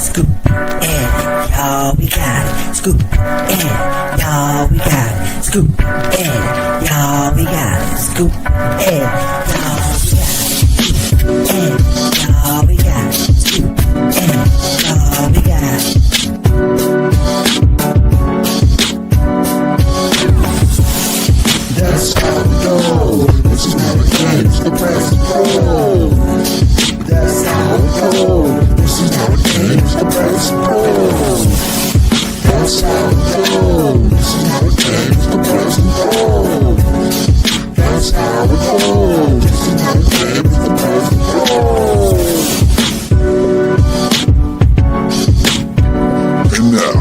Scoop in, y'all, we got it. Scoop in, y'all, we got it. Scoop in, y'all, we got it. Scoop in, y'all, we got it. Scoop in, y'all, we got it. Scoop in, y'all, we got it. That's how we go. This is how it games the press pro. That's how we go. This is how it games the press pro. That's how we go. This is how it games the press pro. That's how we go. This is how it games the press pro. And now,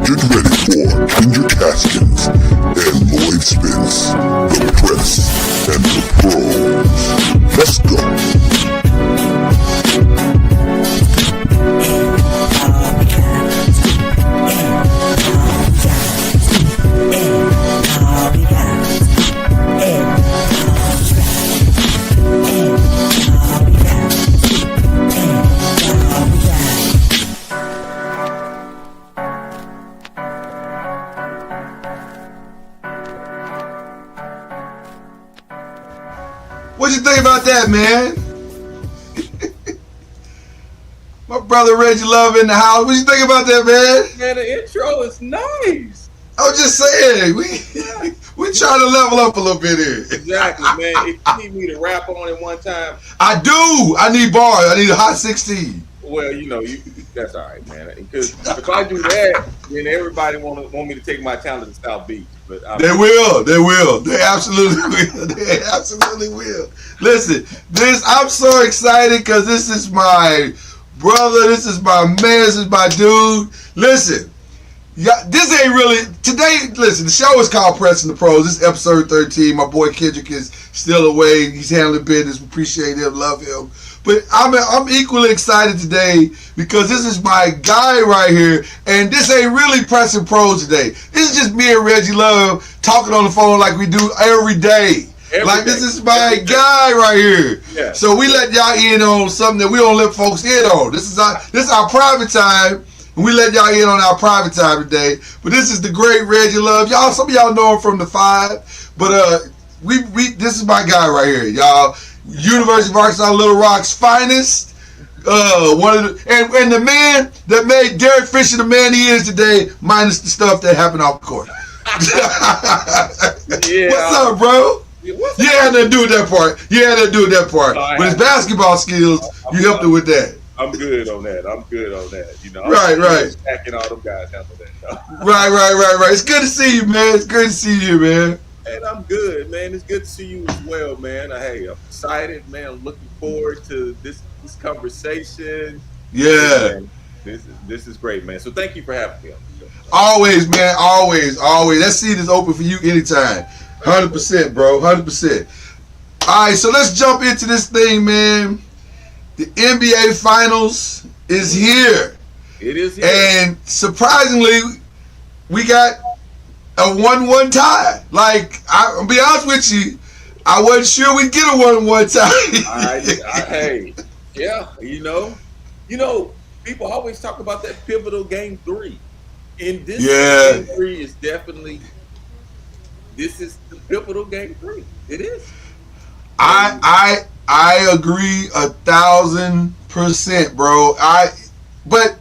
get ready for Kendrick Haskins and Lloyd Spence, the press and the pros. Let's go. What you think about that, man? My brother Reggie Love in the house. What you think about that, man? Man, the intro is nice. I was just saying, we trying to level up a little bit here. Exactly, man. If you need me to rap on it one time, I do. I need bars. I need a hot 16. well, that's all right, man. Because if I do that, then everybody want me to take my talent to South Beach. But They will. They absolutely will. They absolutely will. Listen, I'm so excited because this is my brother. This is my man. This is my dude. Listen, this ain't really today. Listen, the show is called Pressing the Pros. This is episode 13. My boy Kendrick is still away. He's handling business. Appreciate him. Love him. But I'm equally excited today because this is my guy right here, and this ain't really Pressing Pros today. This is just me and Reggie Love talking on the phone like we do every day. This is my guy right here. Yeah. So we let y'all in on something that we don't let folks in on. This is our private time, and we let y'all in on our private time today. But this is the great Reggie Love. Y'all, some of y'all know him from the 5, but this is my guy right here, y'all. University of Arkansas Little Rock's finest. One of and the man that made Derek Fisher the man he is today, minus the stuff that happened off the court. Yeah. What's up, bro? You had to do that part. But his basketball skills, you helped him with that. I'm good on that. Right. Stacking all them guys handle that. Right. It's good to see you, man. It's good to see you, man. And I'm good, man. It's good to see you as well, man. Hey, I'm excited, man. I'm looking forward to this conversation. Yeah. Man, this is great, man. So thank you for having me on the show. Always, man. Always. That seat is open for you anytime. 100%, bro. 100%. All right, so let's jump into this thing, man. The NBA Finals is here. It is here. And surprisingly, we got a 1-1 tie. Like, I'll be honest with you, I wasn't sure we'd get a 1-1 tie. Hey, yeah, people always talk about that pivotal game 3. And this game 3 is definitely, this is the pivotal game 3. It is. I agree 1,000%, bro. But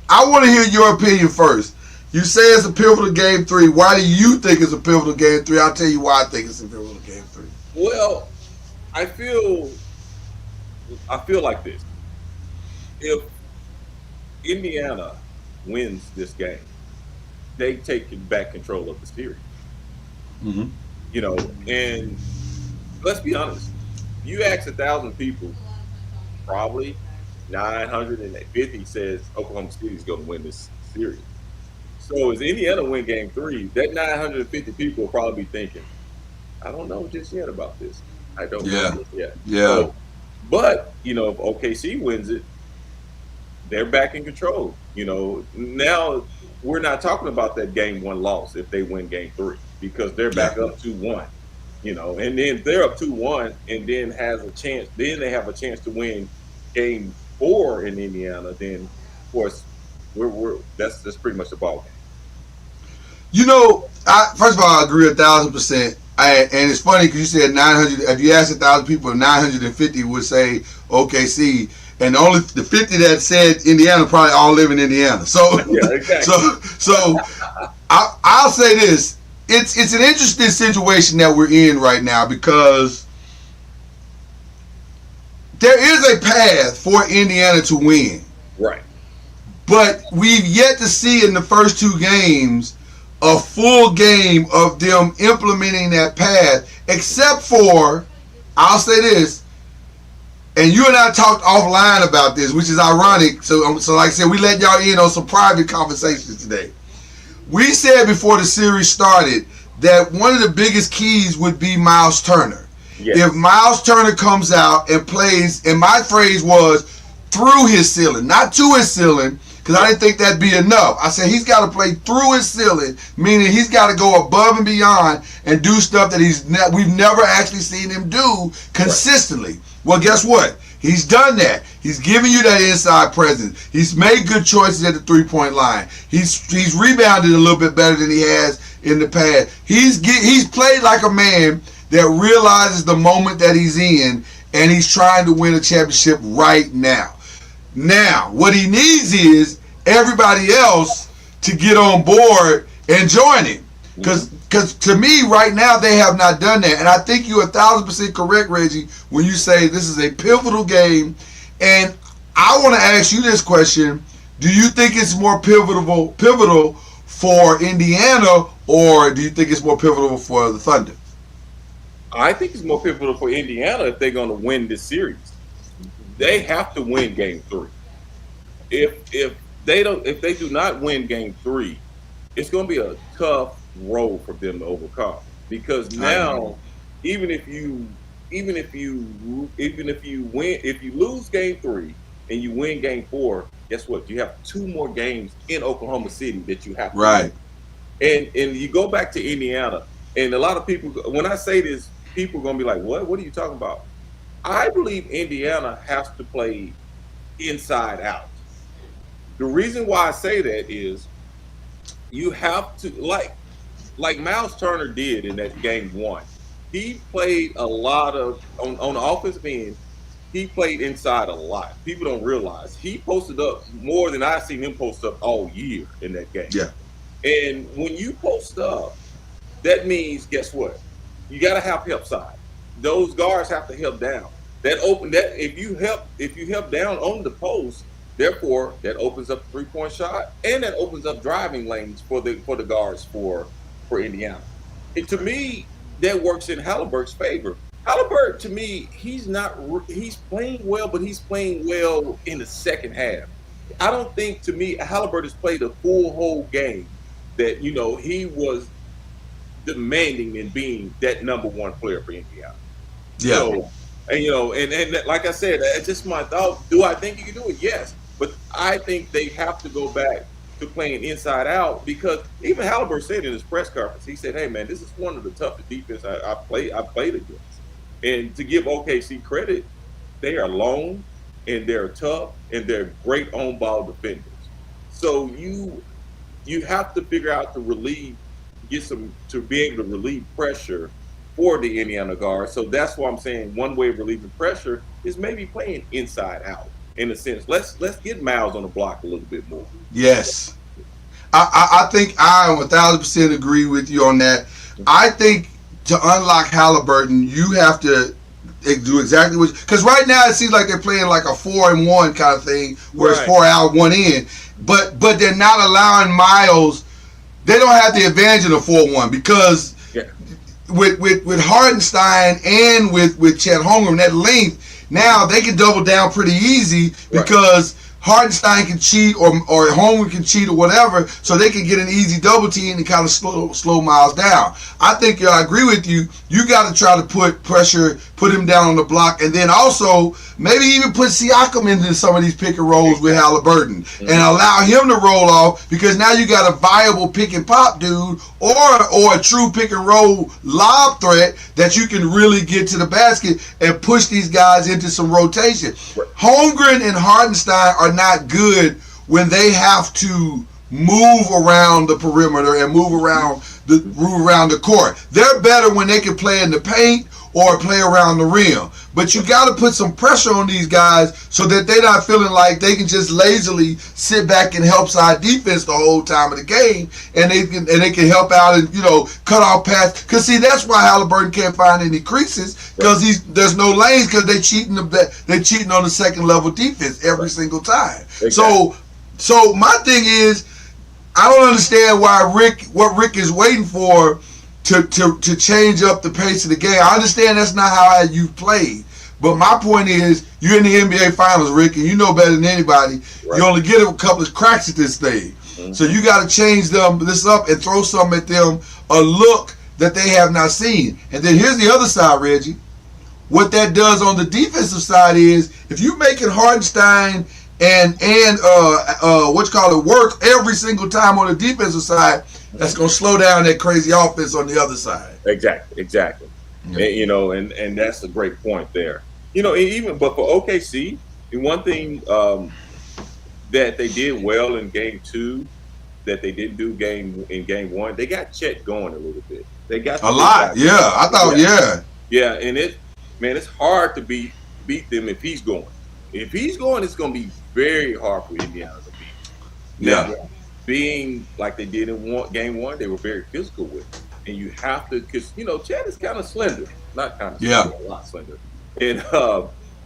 I want to hear your opinion first. You say it's a pivotal game 3. Why do you think it's a pivotal game 3? I'll tell you why I think it's a pivotal game 3. Well, I feel like this. If Indiana wins this game, they take back control of the series. Mm-hmm. And let's be honest. You ask 1,000 people, probably 950 says Oklahoma City is going to win this series. So as Indiana win game 3, that 950 people will probably be thinking, I don't know just yet about this. I don't know just yet. Yeah. So, but, if OKC wins it, they're back in control. Now we're not talking about that game 1 loss if they win game 3 because they're back up 2-1. And then they're up 2-1 and then they have a chance to win game 4 in Indiana, then course, we're that's pretty much the ball game. You know, first of all, I agree 1,000%. And it's funny because you said 900. If you ask 1,000 people, 950 would say OKC, and only the 50 that said Indiana probably all live in Indiana. So, Yeah, exactly. so I'll say this: it's an interesting situation that we're in right now because there is a path for Indiana to win, Right. but we've yet to see in the first two games a full game of them implementing that path, except for, I'll say this, and you and I talked offline about this, which is ironic. So like I said, we let y'all in on some private conversations today. We said before the series started that one of the biggest keys would be Miles Turner. Yes. If Miles Turner comes out and plays, and my phrase was through his ceiling, not to his ceiling, because I didn't think that'd be enough. I said he's got to play through his ceiling, meaning he's got to go above and beyond and do stuff that we've never actually seen him do consistently. Right. Well, guess what? He's done that. He's giving you that inside presence. He's made good choices at the three-point line. He's rebounded a little bit better than he has in the past. He's played like a man that realizes the moment that he's in, and he's trying to win a championship right now. Now, what he needs is everybody else to get on board and join him. Because to me, right now, they have not done that. And I think you're 1,000% correct, Reggie, when you say this is a pivotal game. And I want to ask you this question. Do you think it's more pivotal for Indiana, or do you think it's more pivotal for the Thunder? I think it's more pivotal for Indiana if they're going to win this series. They have to win Game 3. If they do not win Game 3, it's going to be a tough road for them to overcome. Because now, even if you lose Game 3 and you win Game 4, guess what? You have 2 more games in Oklahoma City that you have to win. And you go back to Indiana, and a lot of people, when I say this, people are going to be like, what? What are you talking about? I believe Indiana has to play inside out. The reason why I say that is you have to, like Miles Turner did in that Game 1. He played a lot of, on the offensive end, he played inside a lot. People don't realize. He posted up more than I've seen him post up all year in that game. Yeah. And when you post up, that means, guess what? You got to have help side. Those guards have to help down. If you help down on the post, therefore that opens up the 3-point shot, and that opens up driving lanes for the guards for Indiana. And to me, that works in Halliburton's favor. Halliburton, to me, he's playing well, but he's playing well in the second half. I don't think, to me, Halliburton has played a full whole game that he was demanding and being that number one player for Indiana. Yeah. So, and like I said, it's just my thought. Do I think he can do it? Yes. But I think they have to go back to playing inside out, because even Halliburton said in his press conference, he said, hey, man, this is one of the toughest defense I played against. And to give OKC credit, they are long and they're tough and they're great on-ball defenders. So you have to figure out to be able to relieve pressure for the Indiana guards. So that's why I'm saying one way of relieving pressure is maybe playing inside out. In a sense, let's get Miles on the block a little bit more. Yes, I think I 1,000% agree with you on that. I think to unlock Halliburton, you have to do exactly what. Because right now it seems like they're playing like a 4-and-1 kind of thing, where it's 4 out, 1 in. But they're not allowing Miles. They don't have the advantage of the 4-1 because with Hartenstein and with Chet Holmgren, that length. Now they can double down pretty easy because Hartenstein can cheat or Holmgren can cheat or whatever, so they can get an easy double team and kind of slow Miles down. I think I agree with you. You got to try to put pressure, put him down on the block, and then also maybe even put Siakam into some of these pick and rolls with Halliburton and allow him to roll off, because now you got a viable pick and pop dude or a true pick and roll lob threat that you can really get to the basket and push these guys into some rotation. Holmgren and Hartenstein are not good when they have to move around the perimeter and move around the court. They're better when they can play in the paint or play around the rim. But you got to put some pressure on these guys so that they're not feeling like they can just lazily sit back and help side defense the whole time of the game, and they can help out and cut off pass. Because see, that's why Halliburton can't find any creases, because there's no lanes, because they cheating on the second level defense every single time. Exactly. So my thing is, I don't understand what Rick is waiting for to change up the pace of the game. I understand that's not how you played, but my point is, you're in the NBA Finals, Rick, and you know better than anybody. Right. You only get a couple of cracks at this thing, so you got to change this up and throw something at them, a look that they have not seen. And then here's the other side, Reggie. What that does on the defensive side is, if you make it Hartenstein and work every single time on the defensive side, that's going to slow down that crazy offense on the other side. Exactly. Yeah. And that's a great point there. But for OKC, the one thing that they did well in game 2 that they didn't do in game 1, they got Chet going a little bit. They got a lot. Yeah, I thought. Yeah, and it's hard to beat them if he's going. If he's going, it's going to be very hard for Indiana to beat. Now, being like they did in game 1, they were very physical with him. And you have to, because, Chad is kind of slender. Not kind of slender, a lot slender. And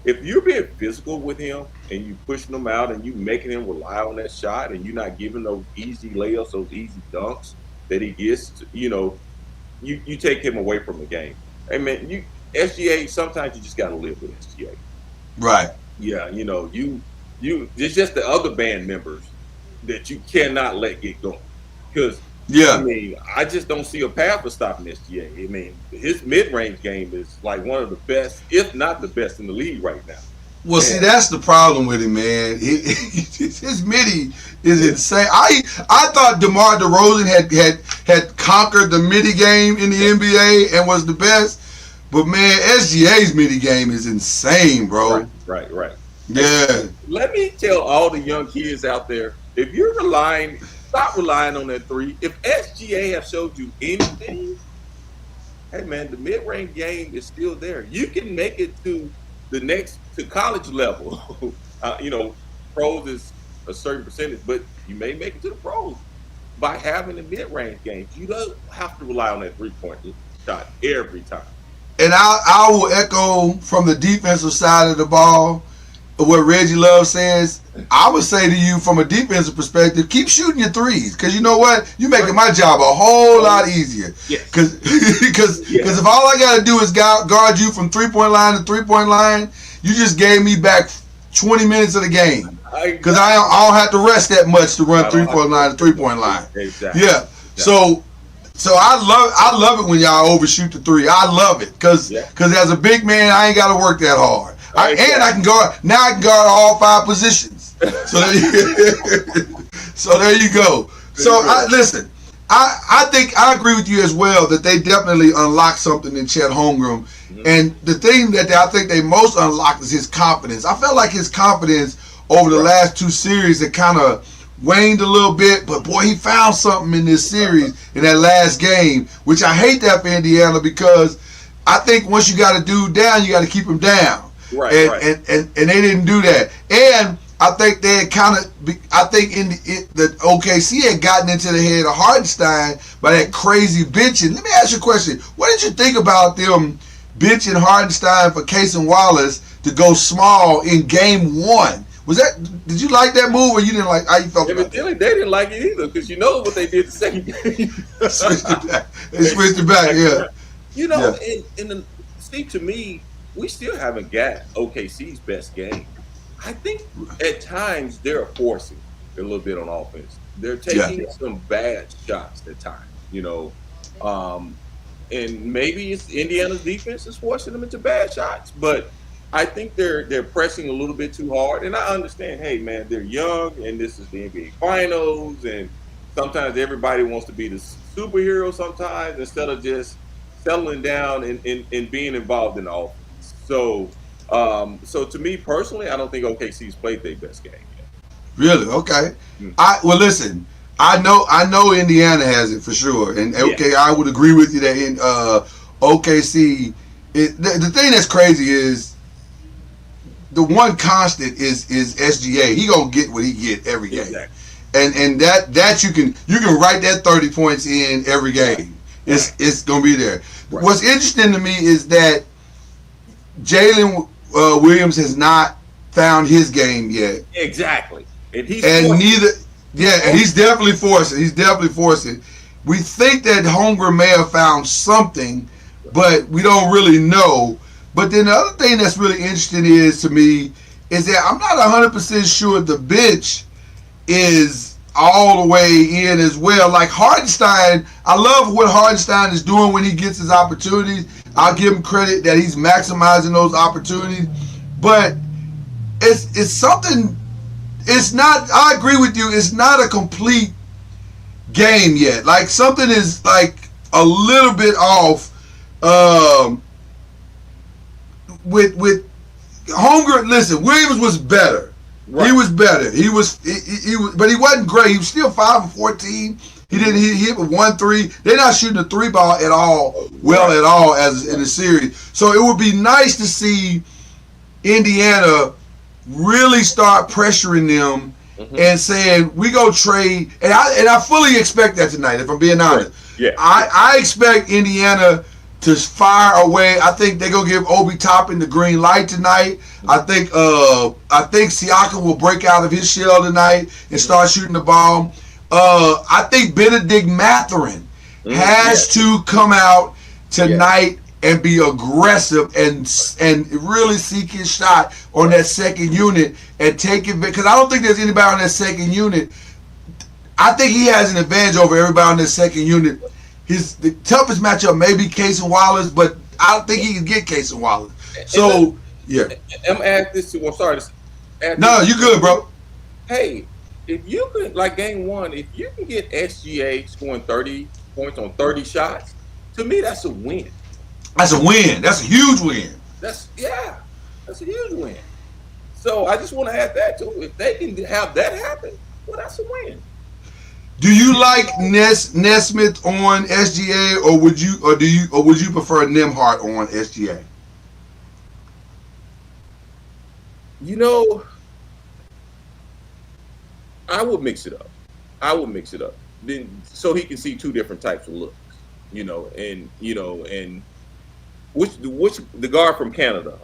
if you're being physical with him and you pushing him out and you making him rely on that shot and you're not giving those easy layups, those easy dunks that he gets, you take him away from the game. Hey, man, SGA, sometimes you just got to live with SGA. Right. Yeah, it's just the other band members that you cannot let get going. Because, I just don't see a path for stopping SGA. I mean, his mid-range game is like one of the best, if not the best in the league right now. Well, see, that's the problem with him, man. His midi is insane. I thought DeMar DeRozan had conquered the midi game in the NBA and was the best. But, man, SGA's midi game is insane, bro. Right. Yeah. Let me tell all the young kids out there, if you're stop relying on that three. If SGA have showed you anything, hey, man, the mid-range game is still there. You can make it to college level. Pros is a certain percentage, but you may make it to the pros by having a mid-range game. You don't have to rely on that three-point shot every time. And I will echo from the defensive side of the ball what Reggie Love says. I would say to you, from a defensive perspective, keep shooting your threes, because you know what? You're making my job a whole lot easier. Because if all I got to do is guard you from three-point line to three-point line, you just gave me back 20 minutes of the game. Because I don't have to rest that much to run three-point line to three-point line. Exactly. Yeah. So I love it when y'all overshoot the three. I love it because as a big man, I ain't got to work that hard. I can guard all 5 positions. So there you go. So listen, I think I agree with you as well that they definitely unlocked something in Chet Holmgren. Mm-hmm. And the thing that I think they most unlocked is his confidence. I felt like his confidence over the last 2 series had kind of waned a little bit, but boy, he found something in this series in that last game, which I hate that for Indiana, because I think once you got a dude down, you got to keep him down. Right. And they didn't do that. And I think they had the OKC had gotten into the head of Hartenstein by that crazy benching. Let me ask you a question. What did you think about them benching Hartenstein for Cason Wallace to go small in game 1? Did you like that move, or you didn't like how you felt about that? They didn't like it either, because you know what they did the second game. Switched it back. They switched it back, And Steve, to me, we still haven't got OKC's best game. I think at times they're forcing a little bit on offense. They're taking some bad shots at times, and maybe it's Indiana's defense is forcing them into bad shots, but I think they're pressing a little bit too hard. And I understand, hey, man, they're young, and this is the NBA Finals, and sometimes everybody wants to be the superhero sometimes instead of just settling down and being involved in the offense. So to me personally, I don't think OKC's played their best game yet. Really? Okay. Mm. Well, listen. I know Indiana has it for sure, and okay, I would agree with you that in OKC, the thing that's crazy is the one constant is SGA. He gonna get what he get every game, Exactly. and that you can write that 30 points in every game. Right. It's gonna be there. Right. What's interesting to me is that Jalen Williams has not found his game yet, Exactly. And he's definitely forcing. He's definitely forcing. We think that Holmgren may have found something, but we don't really know. But then the other thing that's really interesting to me is that I'm not 100% sure the bench is all the way in as well. Like Hartenstein, I love what Hartenstein is doing when he gets his opportunities. I'll give him credit that he's maximizing those opportunities. But it's something. It's not. I agree with you. It's not a complete game yet. Like something is like a little bit off. With Holmgren, listen, Williams was better. Right. He was better. He was, but he wasn't great. He was still 5 of 14. He hit with 1 3. They're not shooting the 3 ball at all, at all as in the series. So it would be nice to see Indiana really start pressuring them and saying we go trade. And I fully expect that tonight. If I'm being honest, yeah, I expect Indiana to fire away. I think they're gonna give Obi Toppin the green light tonight. I think Siakam will break out of his shell tonight and start shooting the ball. I think Benedict Mathurin has to come out tonight and be aggressive and really seek his shot on that second unit and take it, because I don't think there's anybody on that second unit. I think he has an advantage over everybody on that second unit. The toughest matchup may be Case and Wallace, but I don't think he can get Case and Wallace. So, yeah. I'm asking this to. I'm sorry. No, you good, bro. Hey, if you could, like game one, if you can get SGA scoring 30 points on 30 shots, to me that's a win. That's a win. That's a huge win. That's a huge win. So I just want to add that too. If they can have that happen, well, that's a win. Do you like Nesmith on SGA, or would you prefer Nembhard on SGA? You know, I would mix it up. Then so he can see two different types of looks. And which the guard from Canada.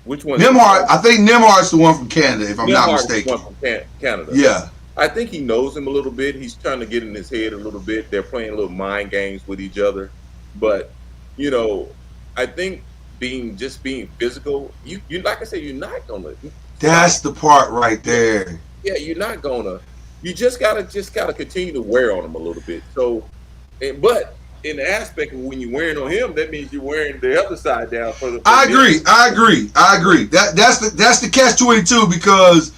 Which one? Nembhard. I think Nembhard's the one from Canada, if I'm not mistaken. One from Canada. Yeah. I think he knows him a little bit. He's trying to get in his head a little bit. They're playing little mind games with each other. But, I think being physical, you like I said, you're not gonna. That's the part right there. Yeah, you're not gonna. You just gotta continue to wear on him a little bit. So, but in the aspect of when you're wearing on him, that means you're wearing the other side down for the. I agree. That's the catch-22 because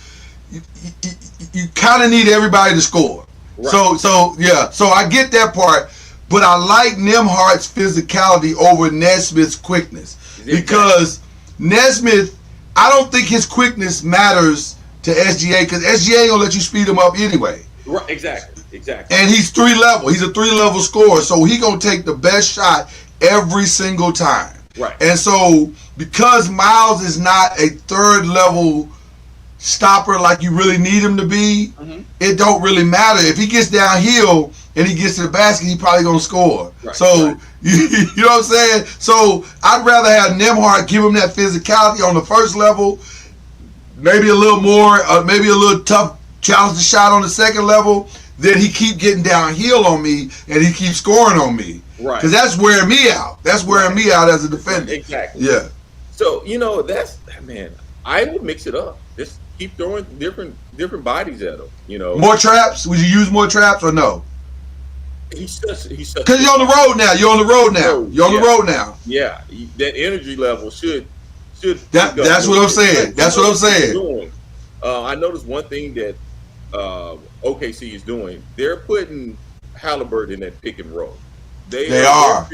you kind of need everybody to score. Right. So I get that part, but I like Nembhard's physicality over Nesmith's quickness because Nesmith, I don't think his quickness matters to SGA because SGA ain't gonna let you speed him up anyway. Right. Exactly. And he's 3-level. He's a 3-level scorer, so he gonna take the best shot every single time. Right. And so because Miles is not a 3rd-level stopper like you really need him to be, it don't really matter. If he gets downhill and he gets to the basket, he probably gonna score. Right, so you know what I'm saying? So I'd rather have Nembhard give him that physicality on the first level, maybe a little more, maybe a little tough challenge the shot on the second level, then he keep getting downhill on me and he keeps scoring on me. Right. Because that's wearing me out. That's wearing me out as a defender. Exactly. Yeah. So, I would mix it up. Just keep throwing different bodies at him, More traps? Would you use more traps or no? He's such because you're on the road now. You're on the road now. Yeah. That energy level should that's what I'm saying. That's what I'm saying. I noticed one thing that OKC is doing. They're putting Halliburton in that pick and roll. They're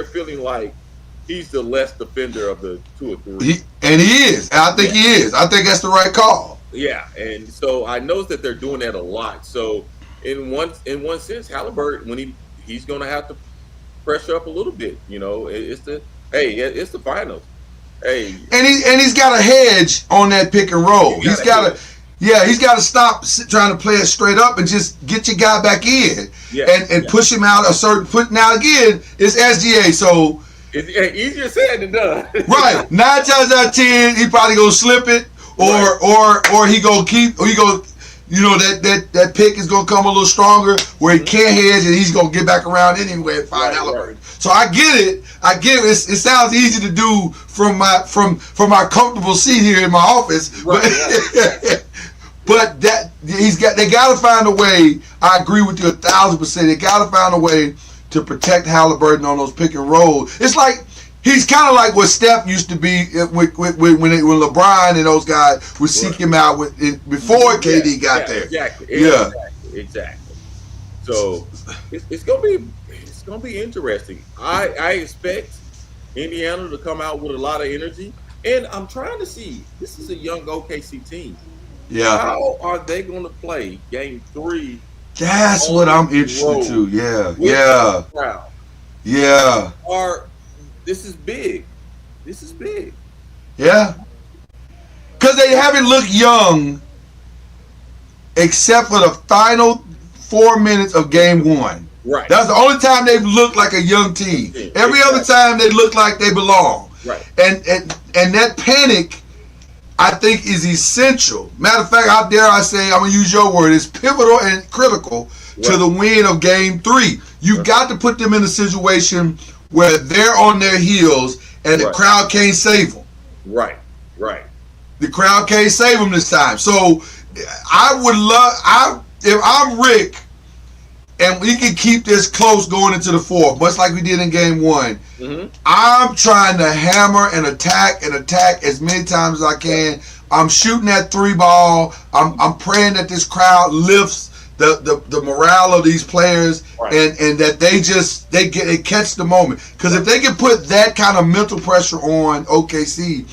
feeling like he's the less defender of the 2 or 3. He is. I think he is. I think that's the right call. Yeah, and so I noticed that they're doing that a lot. So in one sense, Halliburton, when he's going to have to pressure up a little bit. It's the finals. Hey, And he's got a hedge on that pick and roll. you He's got got to to. Yeah, he's got to stop trying to play it straight up and just get your guy back in and push him out a certain put. Now again, it's SGA, so it's easier said than done. right 9 times out of 10 he probably gonna slip it or he gonna keep or he gonna that pick is gonna come a little stronger where he can't hedge and he's gonna get back around anyway and find Halliburton. Right. So I get it. It sounds easy to do from my comfortable seat here in my office. Right. But they got to find a way. I agree with you 1,000%. They got to find a way to protect Halliburton on those pick and rolls. It's like he's kind of like what Steph used to be when LeBron and those guys would seek him out before KD got there. Exactly. So it's gonna be interesting. I expect Indiana to come out with a lot of energy, and I'm trying to see. This is a young OKC team. Yeah. How are they going to play Game 3? That's what I'm interested to. Yeah. Yeah. This is big. This is big. Yeah. Because they haven't looked young except for the final 4 minutes of Game 1. Right. That's the only time they've looked like a young team. Every other time they look like they belong. Right. And that panic, I think, is essential. Matter of fact, out there I say, I'm going to use your word, it's pivotal and critical to the win of Game 3. You've got to put them in a situation where they're on their heels and the crowd can't save them. Right. The crowd can't save them this time. So I would love, if I'm Rick, and we can keep this close going into the fourth, much like we did in Game 1. Mm-hmm. I'm trying to hammer and attack as many times as I can. I'm shooting that 3 ball. I'm praying that this crowd lifts the morale of these players and that they catch the moment. Because if they can put that kind of mental pressure on OKC,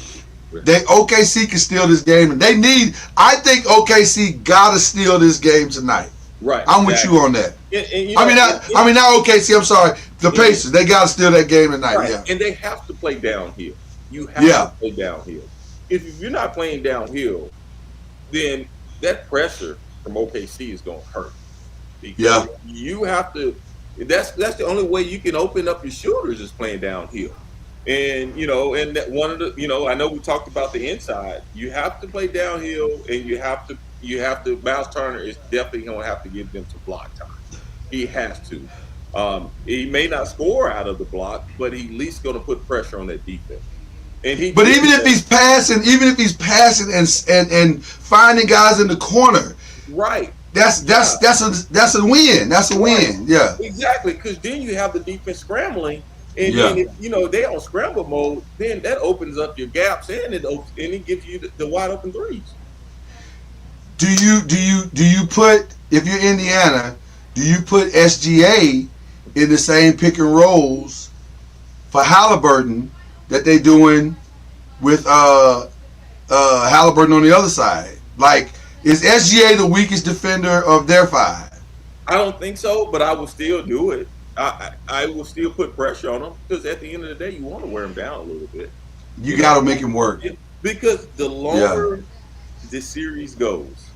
OKC can steal this game. And I think OKC gotta steal this game tonight. Right. I'm with you on that. And not OKC. I'm sorry. The Pacers. They got to steal that game tonight. Right. Yeah. And they have to play downhill. You have to play downhill. If you're not playing downhill, then that pressure from OKC is going to hurt. Because you have to. That's the only way you can open up your shooters is playing downhill. And and that one of the I know we talked about the inside. You have to play downhill, and you have to. Miles Turner is definitely going to have to give them some block time. He has to. He may not score out of the block, but he's at least going to put pressure on that defense. But even if he's passing and finding guys in the corner, right? That's a win. That's a win. Yeah. Exactly, because then you have the defense scrambling, and then if they on scramble mode, then that opens up your gaps and it gives you the wide open threes. Do you put, if you're Indiana, do you put SGA in the same pick and rolls for Halliburton that they doing with Halliburton on the other side? Like, is SGA the weakest defender of their 5? I don't think so, but I will still do it. I will still put pressure on him because at the end of the day, you want to wear him down a little bit. You got to make him work. Because the longer this series goes,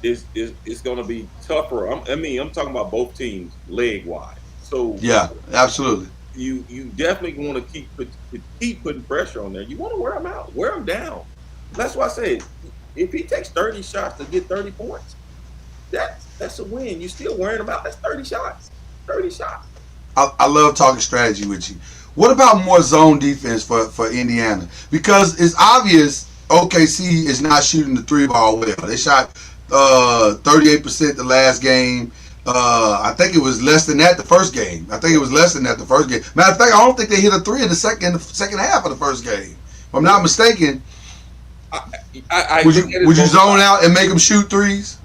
it's going to be tougher. I'm talking about both teams leg wide. So yeah, absolutely. You definitely want to keep putting pressure on there. You want to wear them out, wear them down. That's why I said if he takes 30 shots to get 30 points, that's a win. You're still wearing them out. That's 30 shots. 30 shots. I love talking strategy with you. What about more zone defense for Indiana? Because it's obvious OKC is not shooting the 3 ball well. They shot 38% the last game. I think it was less than that the first game. Matter of fact, I don't think they hit a 3 in the second half of the first game. If I'm not mistaken. Would you zone out and make them shoot 3s?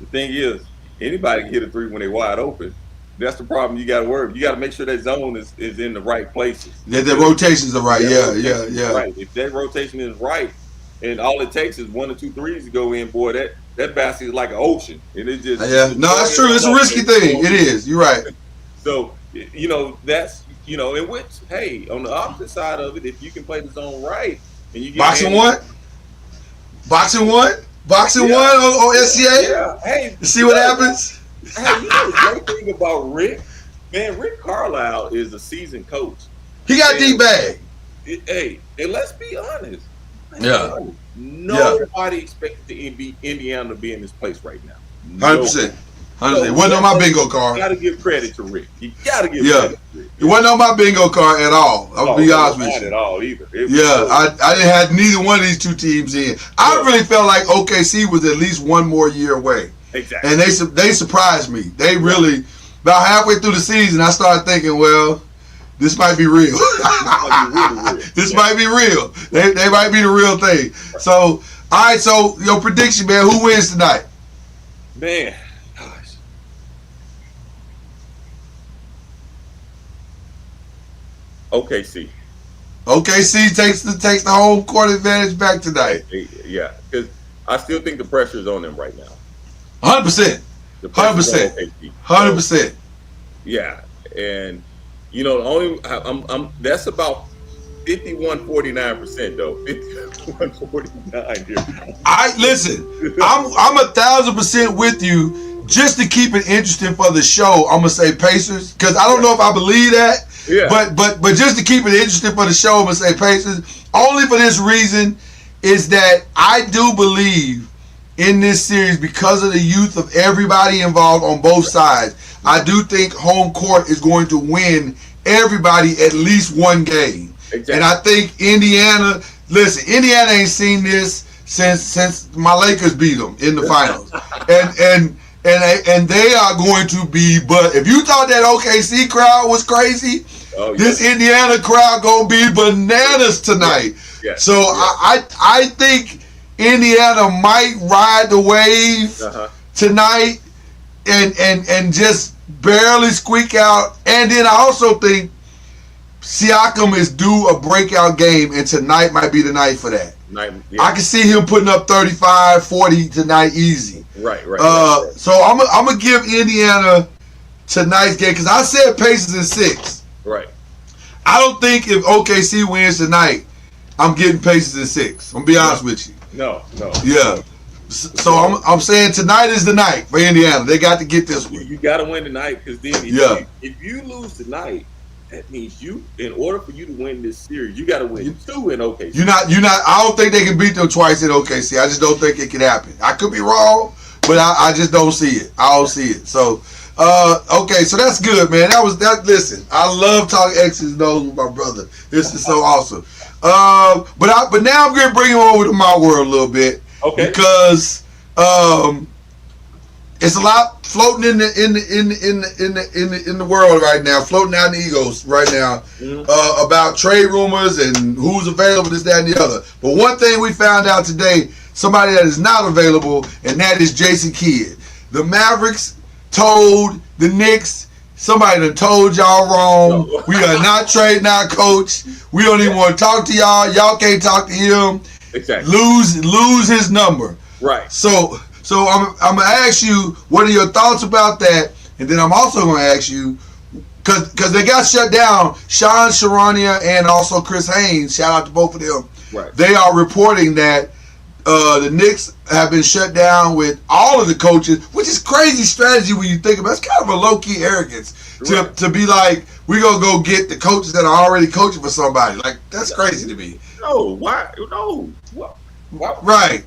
The thing is, anybody can hit a 3 when they're wide open. That's the problem. You got to worry. You got to make sure that zone is in the right places. That the rotations are right. Yeah. Right. If that rotation is right, and all it takes is 1 or 2 threes to go in. Boy, that basket is like an ocean, and it just No, that's true. It's a risky thing. It is. You're right. So that's in which, hey, on the opposite side of it, if you can play the zone right and you get Boxing one on SCA. Yeah. Hey, You see what happens? Hey, the great thing about Rick, man, Rick Carlisle is a seasoned coach. He got D bag. Hey, and let's be honest. Yeah. Nobody expected the Indiana to be in this place right now. 100%. 100%. It wasn't on my bingo card. You got to give credit to Rick. You got to give credit to Rick. It wasn't on my bingo card at all. I'll be honest with you. Not at all either. I didn't have neither one of these two teams in. I really felt like OKC was at least one more year away. Exactly. And they surprised me. They really, about halfway through the season, I started thinking, well, this might be real. This might be real. They might be the real thing. So, all right, so your prediction, man, who wins tonight? Man, gosh. OKC. OKC takes the home court advantage back tonight. Yeah, because I still think the pressure is on them right now. 100%. 100%. 100%. Yeah, and the only I'm that's about 51-49% though. 51-49 here. I'm 1,000% with you. Just to keep it interesting for the show, I'm gonna say Pacers because I don't know if I believe that. Yeah. But just to keep it interesting for the show, I'm gonna say Pacers. Only for this reason is that I do believe in this series because of the youth of everybody involved on both sides. I do think home court is going to win everybody at least one game. Exactly. And I think Indiana ain't seen this since my Lakers beat them in the finals. And they are going to be, but if you thought that OKC crowd was crazy, this Indiana crowd gonna be bananas tonight. Yeah. So yeah. I think Indiana might ride the wave tonight and just barely squeak out. And then I also think Siakam is due a breakout game, and tonight might be the night for that. I can see him putting up 35, 40 tonight easy. Right. So I'm gonna give Indiana tonight's game because I said Pacers in 6. Right. I don't think if OKC wins tonight, I'm getting Pacers in 6. I'm gonna be honest with you. No. Yeah. So I'm saying tonight is the night for Indiana. They got to get this one. You got to win tonight because then if you lose tonight, that means in order for you to win this series, you got to win 2 in OKC. You're not. I don't think they can beat them twice in OKC. I just don't think it can happen. I could be wrong, but I just don't see it. I don't see it. So, okay, so that's good, man. Listen, I love talking X's and O's with my brother. This is so awesome. But now I'm gonna bring him over to my world a little bit, okay? Because it's a lot floating in the world right now, floating out in the egos right now about trade rumors and who's available, this, that, and the other. But one thing we found out today, somebody that is not available, and that is Jason Kidd. The Mavericks told the Knicks, somebody done told y'all wrong. No. We are not trading our coach. We don't even want to talk to y'all. Y'all can't talk to him. Exactly. Lose his number. Right. So I'm gonna ask you, what are your thoughts about that? And then I'm also gonna ask you, because they got shut down, Sean Charania and also Chris Haynes. Shout out to both of them. Right. They are reporting that the Knicks have been shut down with all of the coaches, which is crazy strategy when you think about it. It's kind of a low-key arrogance to be like, we're going to go get the coaches that are already coaching for somebody. Like, that's crazy to me. No, why? No. Why? Right.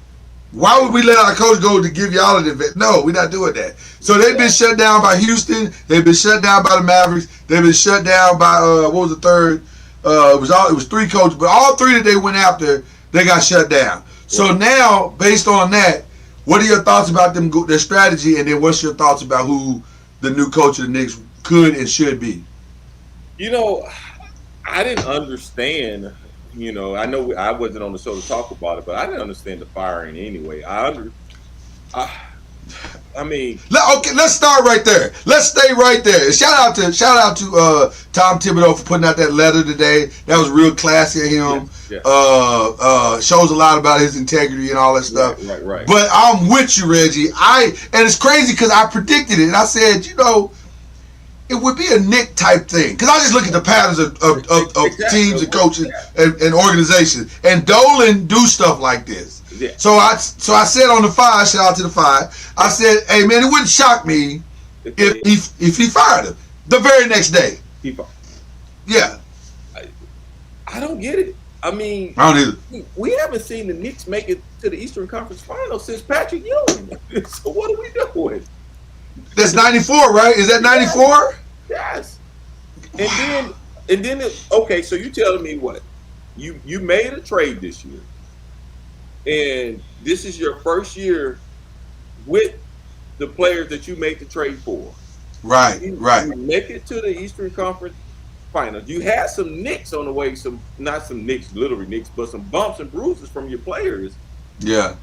Why would we let our coach go to give y'all an event? No, we're not doing that. So they've been shut down by Houston. They've been shut down by the Mavericks. They've been shut down by, what was the third? It was 3 coaches, but all 3 that they went after, they got shut down. So now, based on that, what are your thoughts about their strategy, and then what's your thoughts about who the new coach of the Knicks could and should be? I didn't understand. I know I wasn't on the show to talk about it, but I didn't understand the firing anyway. I mean, Let's start right there. Let's stay right there. Shout out to Tom Thibodeau for putting out that letter today. That was real classy of him. Yeah. Shows a lot about his integrity and all that stuff. Right. But I'm with you, Reggie. And it's crazy because I predicted it and I said, it would be a Nick type thing because I just look at the patterns of teams and coaches and organizations, and Dolan do stuff like this. Yeah. So I said on the 5, shout out to the 5. I said, hey man, it wouldn't shock me if he fired him the very next day. Yeah. I don't get it. I mean, I don't either. We haven't seen the Knicks make it to the Eastern Conference Finals since Patrick Ewing. So what are we doing? That's 94, right? Is that 94? Yes. And then okay, so you telling me what? You made a trade this year. And this is your first year with the players that you made the trade for. Right. You make it to the Eastern Conference Finals. You had some nicks on the way, not some nicks, literally nicks, but some bumps and bruises from your players. Yeah.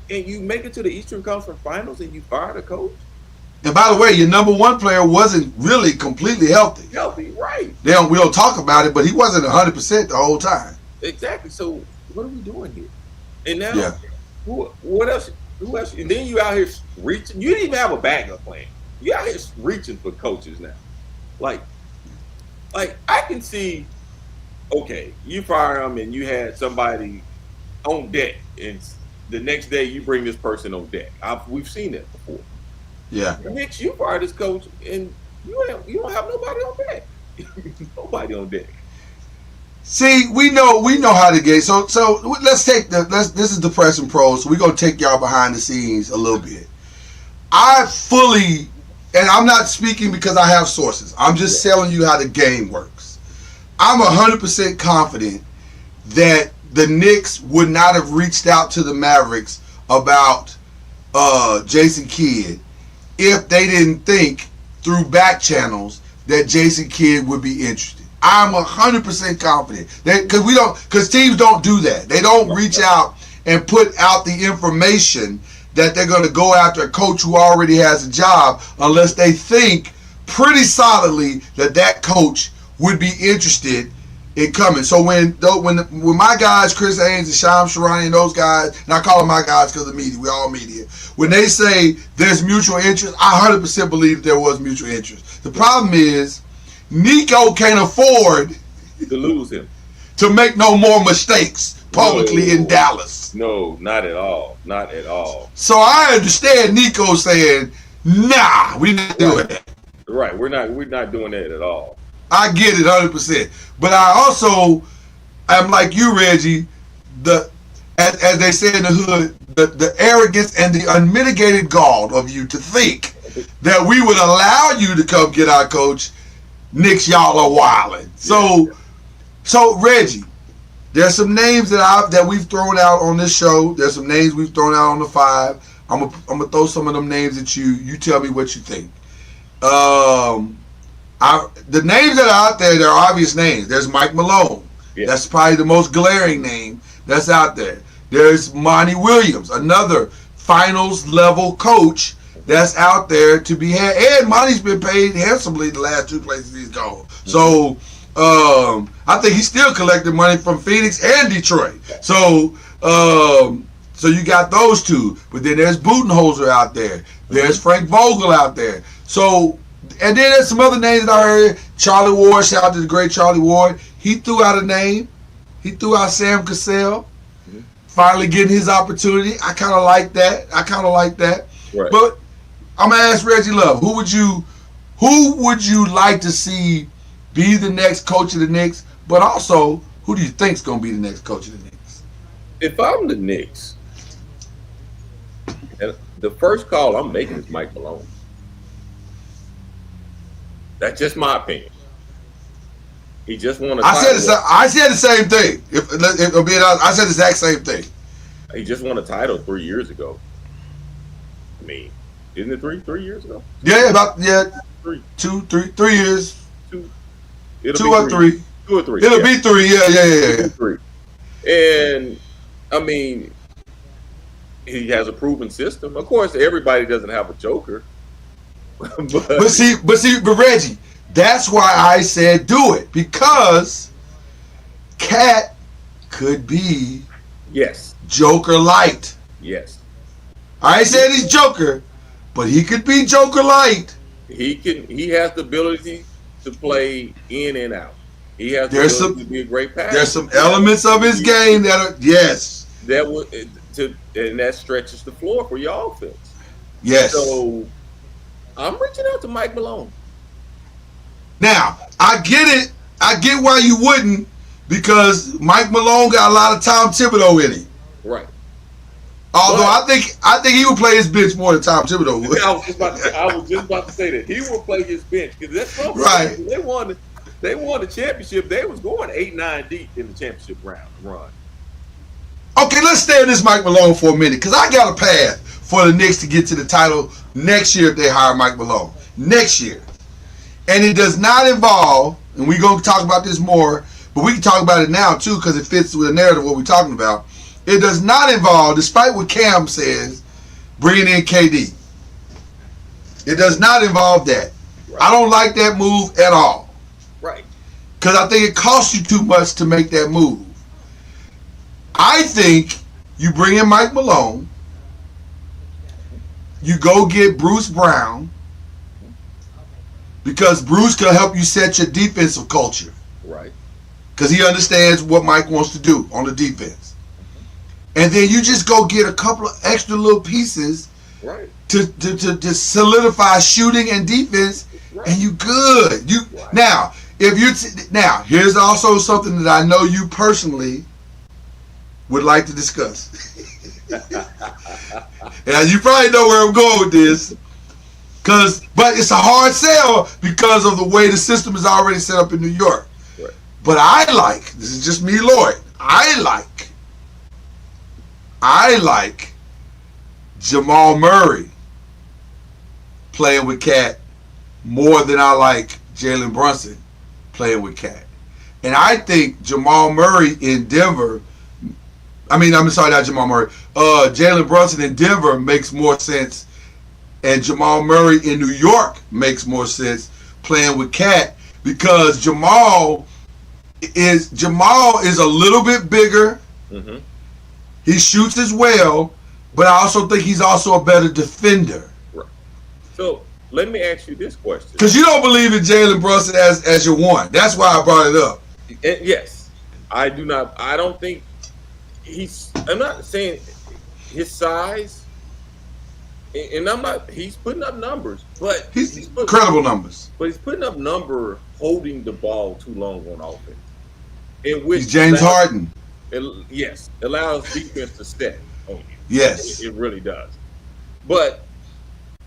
And you make it to the Eastern Conference Finals and you fire the coach? And by the way, your number 1 player wasn't really completely healthy. Right. We don't talk about it, but he wasn't 100% the whole time. Exactly. So what are we doing here? And now, what else? Who else? And then you out here reaching. You didn't even have a backup plan. You out here reaching for coaches now. Like I can see. Okay, you fire them and you had somebody on deck, and the next day you bring this person on deck. We've seen that before. Yeah. Next, you fire this coach, and you don't have nobody on deck. Nobody on deck. See, we know how to get. So let's take this is the press and pros. So we're gonna take y'all behind the scenes a little bit. I fully, and I'm not speaking because I have sources. I'm just telling you how the game works. I'm 100% confident that the Knicks would not have reached out to the Mavericks about Jason Kidd if they didn't think through back channels that Jason Kidd would be interested. I'm 100% confident because teams don't do that. They don't reach out and put out the information that they're going to go after a coach who already has a job unless they think pretty solidly that coach would be interested in coming. So when my guys, Chris Haynes and Sham Sharani and those guys, and I call them my guys because of the media, we all media, when they say there's mutual interest, I 100% believe there was mutual interest. The problem is Nico can't afford to lose him, to make no more mistakes publicly in Dallas. No, not at all. Not at all. So I understand Nico saying, nah, we're not doing that. Right, we're not doing that at all. I get it 100%. But I also am like you, Reggie, as they say in the hood, the arrogance and the unmitigated gall of you to think that we would allow you to come get our coach. Knicks, y'all are wilding. So Reggie, there's some names that we've thrown out on this show. There's some names we've thrown out on the 5. I'm gonna throw some of them names at you. You tell me what you think. The names that are out there, they're obvious names. There's Mike Malone. Yeah. That's probably the most glaring name that's out there. There's Monty Williams, another finals level coach that's out there to be had. And Monty's been paid handsomely the last 2 places he's gone. So I think he's still collecting money from Phoenix and Detroit. So you got those 2. But then there's Budenholzer out there. There's Frank Vogel out there. So, and then there's some other names that I heard. Charlie Ward, shout out to the great Charlie Ward. He threw out a name. He threw out Sam Cassell. Finally getting his opportunity. I kind of like that. Right. But I'm gonna ask Reggie Love, who would you like to see be the next coach of the Knicks? But also, who do you think's gonna be the next coach of the Knicks? If I'm the Knicks, the first call I'm making is Mike Malone. That's just my opinion. He just won a title. I said the same thing. If I'm being honest, I said the exact same thing. He just won a title 3 years ago. I mean, isn't it 3 years ago? Yeah, about 3 years. 2 or 3. 2 or 3. It'll be 3. Yeah. 3. And I mean, he has a proven system. Of course, everybody doesn't have a joker. but But Reggie, that's why I said do it, because Cat could be yes, Joker light. yes, I ain't saying he's Joker, but he could be Joker light. he has the ability to play in and out. He has the There's ability to be a great passer. There's some elements of his game that are that would and that stretches the floor for your offense. yes. So I'm reaching out to Mike Malone. Now I get it. I get why you wouldn't, because Mike Malone got a lot of Tom Thibodeau in him. Right. Although But- I think he would play his bench more than Tom Thibodeau would. I was just about to say that he will play his bench, because that's something. Right. They won the championship. They was going 8-9 deep in the championship run. Okay, let's stay in this Mike Malone for a minute, because I got a path for the Knicks to get to the title next year if they hire Mike Malone. Next year. And it does not involve, and we're going to talk about this more, but we can talk about it now too, because it fits with the narrative of what we're talking about. It does not involve, despite what Cam says, bringing in KD. It does not involve that. Right. I don't like that move at all, Right. because I think it costs you too much to make that move. I think you bring in Mike Malone, you go get Bruce Brown, because Bruce can help you set your defensive culture, Right. because he understands what Mike wants to do on the defense. And then you just go get a couple of extra little pieces Right. to solidify shooting and defense, Right. and you good. You Right. now if you now here's also something that I know you personally would like to discuss. And you probably know where I'm going with this, but it's a hard sell because of the way the system is already set up in New York. Right. But this is just me, Lloyd. I like Jamal Murray playing with Cat more than I like Jalen Brunson playing with Cat. And I think Jamal Murray in Denver, I'm sorry, not Jamal Murray, Jalen Brunson in Denver makes more sense, and Jamal Murray in New York makes more sense playing with Cat, because Jamal is a little bit bigger. Mm-hmm. He shoots as well, but I also think he's also a better defender. Right. So let me ask you this question. Because you don't believe in Jalen Brunson as your one. That's why I brought it up. And yes, I do not. I don't think I'm not saying his size, and I'm not. He's putting up numbers, but He's incredible numbers. But he's putting up number holding the ball too long on offense. In which He's James Harden. Yes, allows defense to step on you. Yes. It really does. But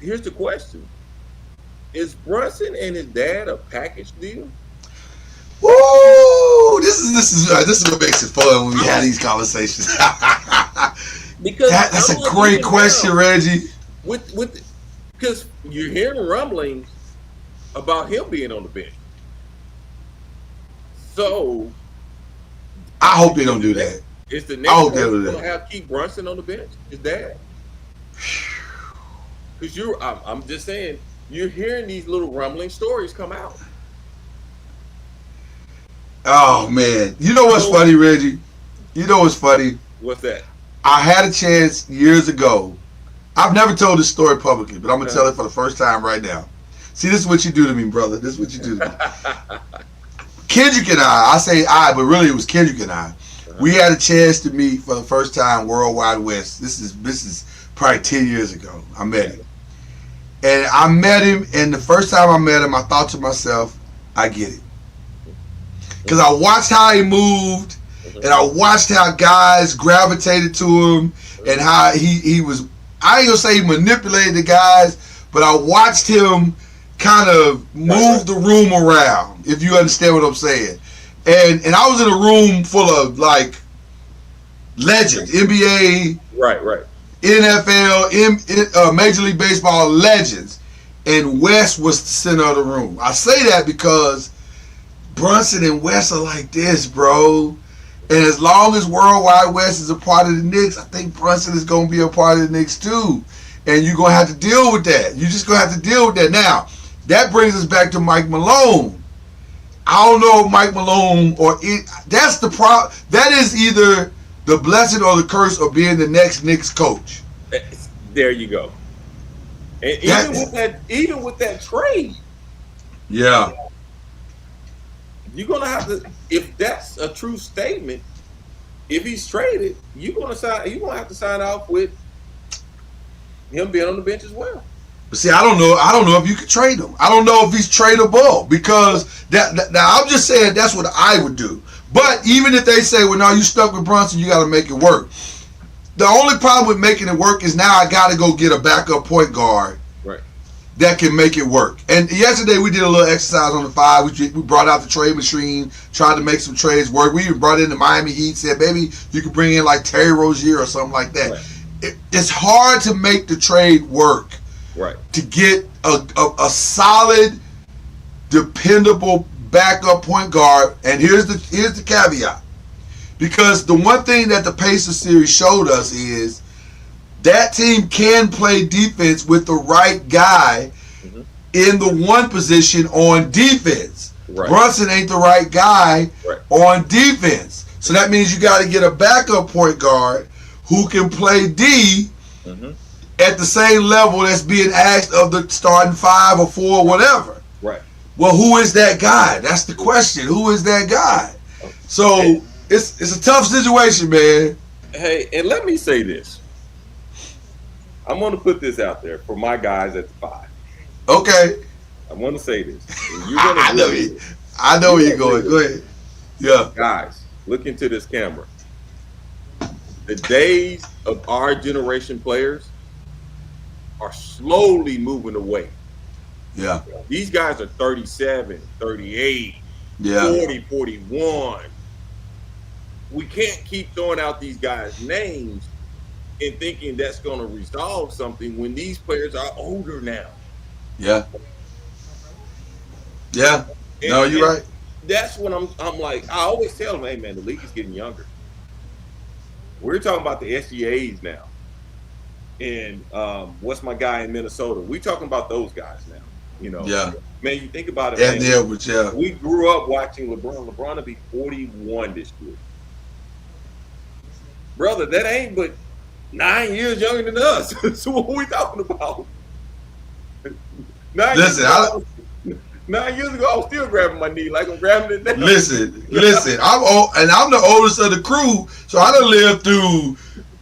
here's the question: is Brunson and his dad a package deal? Woo! This is what makes it fun when we have these conversations. Because that's I'm a looking great now question, Reggie. Because you're hearing rumblings about him being on the bench. So I hope they don't do that. is the I next hope they person don't do going to that. have Keith Brunson on the bench? His dad? Because I'm just saying, you're hearing these little rumbling stories come out. Oh man, you know what's funny, Reggie? You know what's funny? What's that? I had a chance years ago. I've never told this story publicly, but I'm gonna tell it for the first time right now. See, this is what you do to me, brother. This is what you do to me. Kendrick and I say I, but really it was Kendrick and I. We had a chance to meet for the first time Worldwide West. This is probably 10 years ago. I met him. And I met him, and the first time I met him, I thought to myself, I get it. Because I watched how he moved, and I watched how guys gravitated to him, and how he was, I ain't gonna say he manipulated the guys, but I watched him kind of move the room around, if you understand what I'm saying. And I was in a room full of like legends, NBA, Right. NFL, Major League Baseball legends, and West was the center of the room. I say that because Brunson and West are like this, bro. And as long as Worldwide West is a part of the Knicks, I think Brunson is going to be a part of the Knicks too. And you're going to have to deal with that. You're just going to have to deal with that. Now, that brings us back to Mike Malone. I don't know if Mike Malone that's the problem. That is either the blessing or the curse of being the next Knicks coach. There you go. And even with that trade, yeah, you're gonna have to. If that's a true statement, if he's traded, you're gonna have to sign off with him being on the bench as well. But see, I don't know if you could trade him. I don't know if he's tradable because now I'm just saying that's what I would do. But even if they say, well, no, you stuck with Brunson, you got to make it work. The only problem with making it work is now I got to go get a backup point guard that can make it work. And yesterday we did a little exercise on the 5. We brought out the trade machine, tried to make some trades work. We even brought in the Miami Heat, said, maybe you could bring in like Terry Rozier or something like that. Right. It's hard to make the trade work. Right. To get a solid, dependable backup point guard, and here's the caveat. Because the one thing that the Pacers series showed us is that team can play defense with the right guy in the one position on defense. Right. Brunson ain't the right guy on defense. So that means you got to get a backup point guard who can play D at the same level that's being asked of the starting 5 or 4 or whatever. Right. Well, who is that guy? That's the question. Who is that guy? So it's a tough situation, man. Hey, and let me say this. I'm going to put this out there for my guys at the 5. Okay. I want to say this. I know where you're going. Go ahead. Yeah. Guys, look into this camera. The days of our generation players are slowly moving away. Yeah. These guys are 37, 38, 40, 41. We can't keep throwing out these guys' names and thinking that's going to resolve something when these players are older now. Yeah. Yeah. No, you're right. That's what I'm like, I always tell them, hey, man, the league is getting younger. We're talking about the SGAs now. And what's my guy in Minnesota? We talking about those guys now. You know, man, you think about it. Anthony Edwards, we grew up watching LeBron. LeBron will be 41 this year, brother. That ain't but 9 years younger than us. So what are we talking about? 9 years ago, I was still grabbing my knee like I'm grabbing it now. Listen. I'm old, and I'm the oldest of the crew, so I done lived through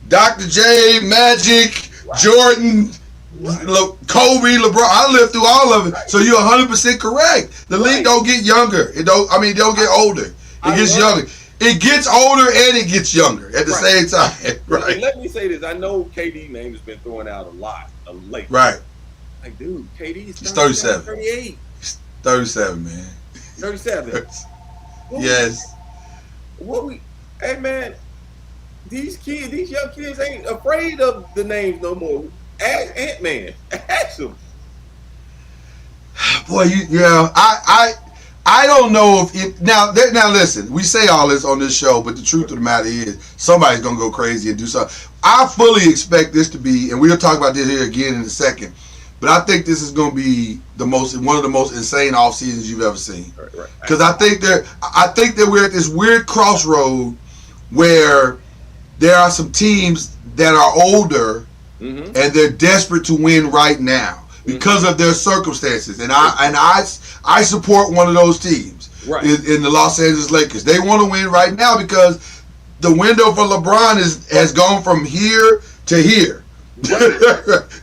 Dr. J, Magic, Jordan, Kobe, LeBron. I lived through all of it. So you're 100% correct. The league don't get younger. It don't get older. It gets younger. It gets older and it gets younger at the same time. Right. And let me say this. I know KD name has been thrown out a lot lately. Right. Like, dude, KD's 37. 38. 37, man. 37. Yes. Hey, man, these young kids ain't afraid of the names no more. Ask Ant-Man. Ask him. Boy, I don't know if it now listen, we say all this on this show, but the truth of the matter is somebody's gonna go crazy and do something. I fully expect this to be, and we'll talk about this here again in a second, but I think this is gonna be one of the most insane off seasons you've ever seen. Right. Because I think that we're at this weird crossroad where there are some teams that are older and they're desperate to win right now because of their circumstances, and I support one of those teams in the Los Angeles Lakers. They want to win right now because the window for LeBron has gone from here to here.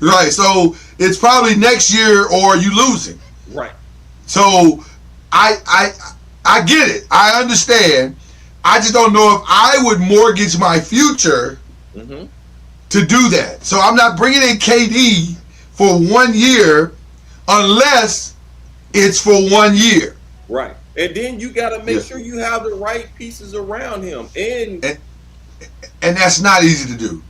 Right. So it's probably next year or you losing. Right. So I get it. I understand. I just don't know if I would mortgage my future to do that. So I'm not bringing in KD for 1 year unless it's for 1 year. Right. And then you got to make sure you have the right pieces around him. And that's not easy to do.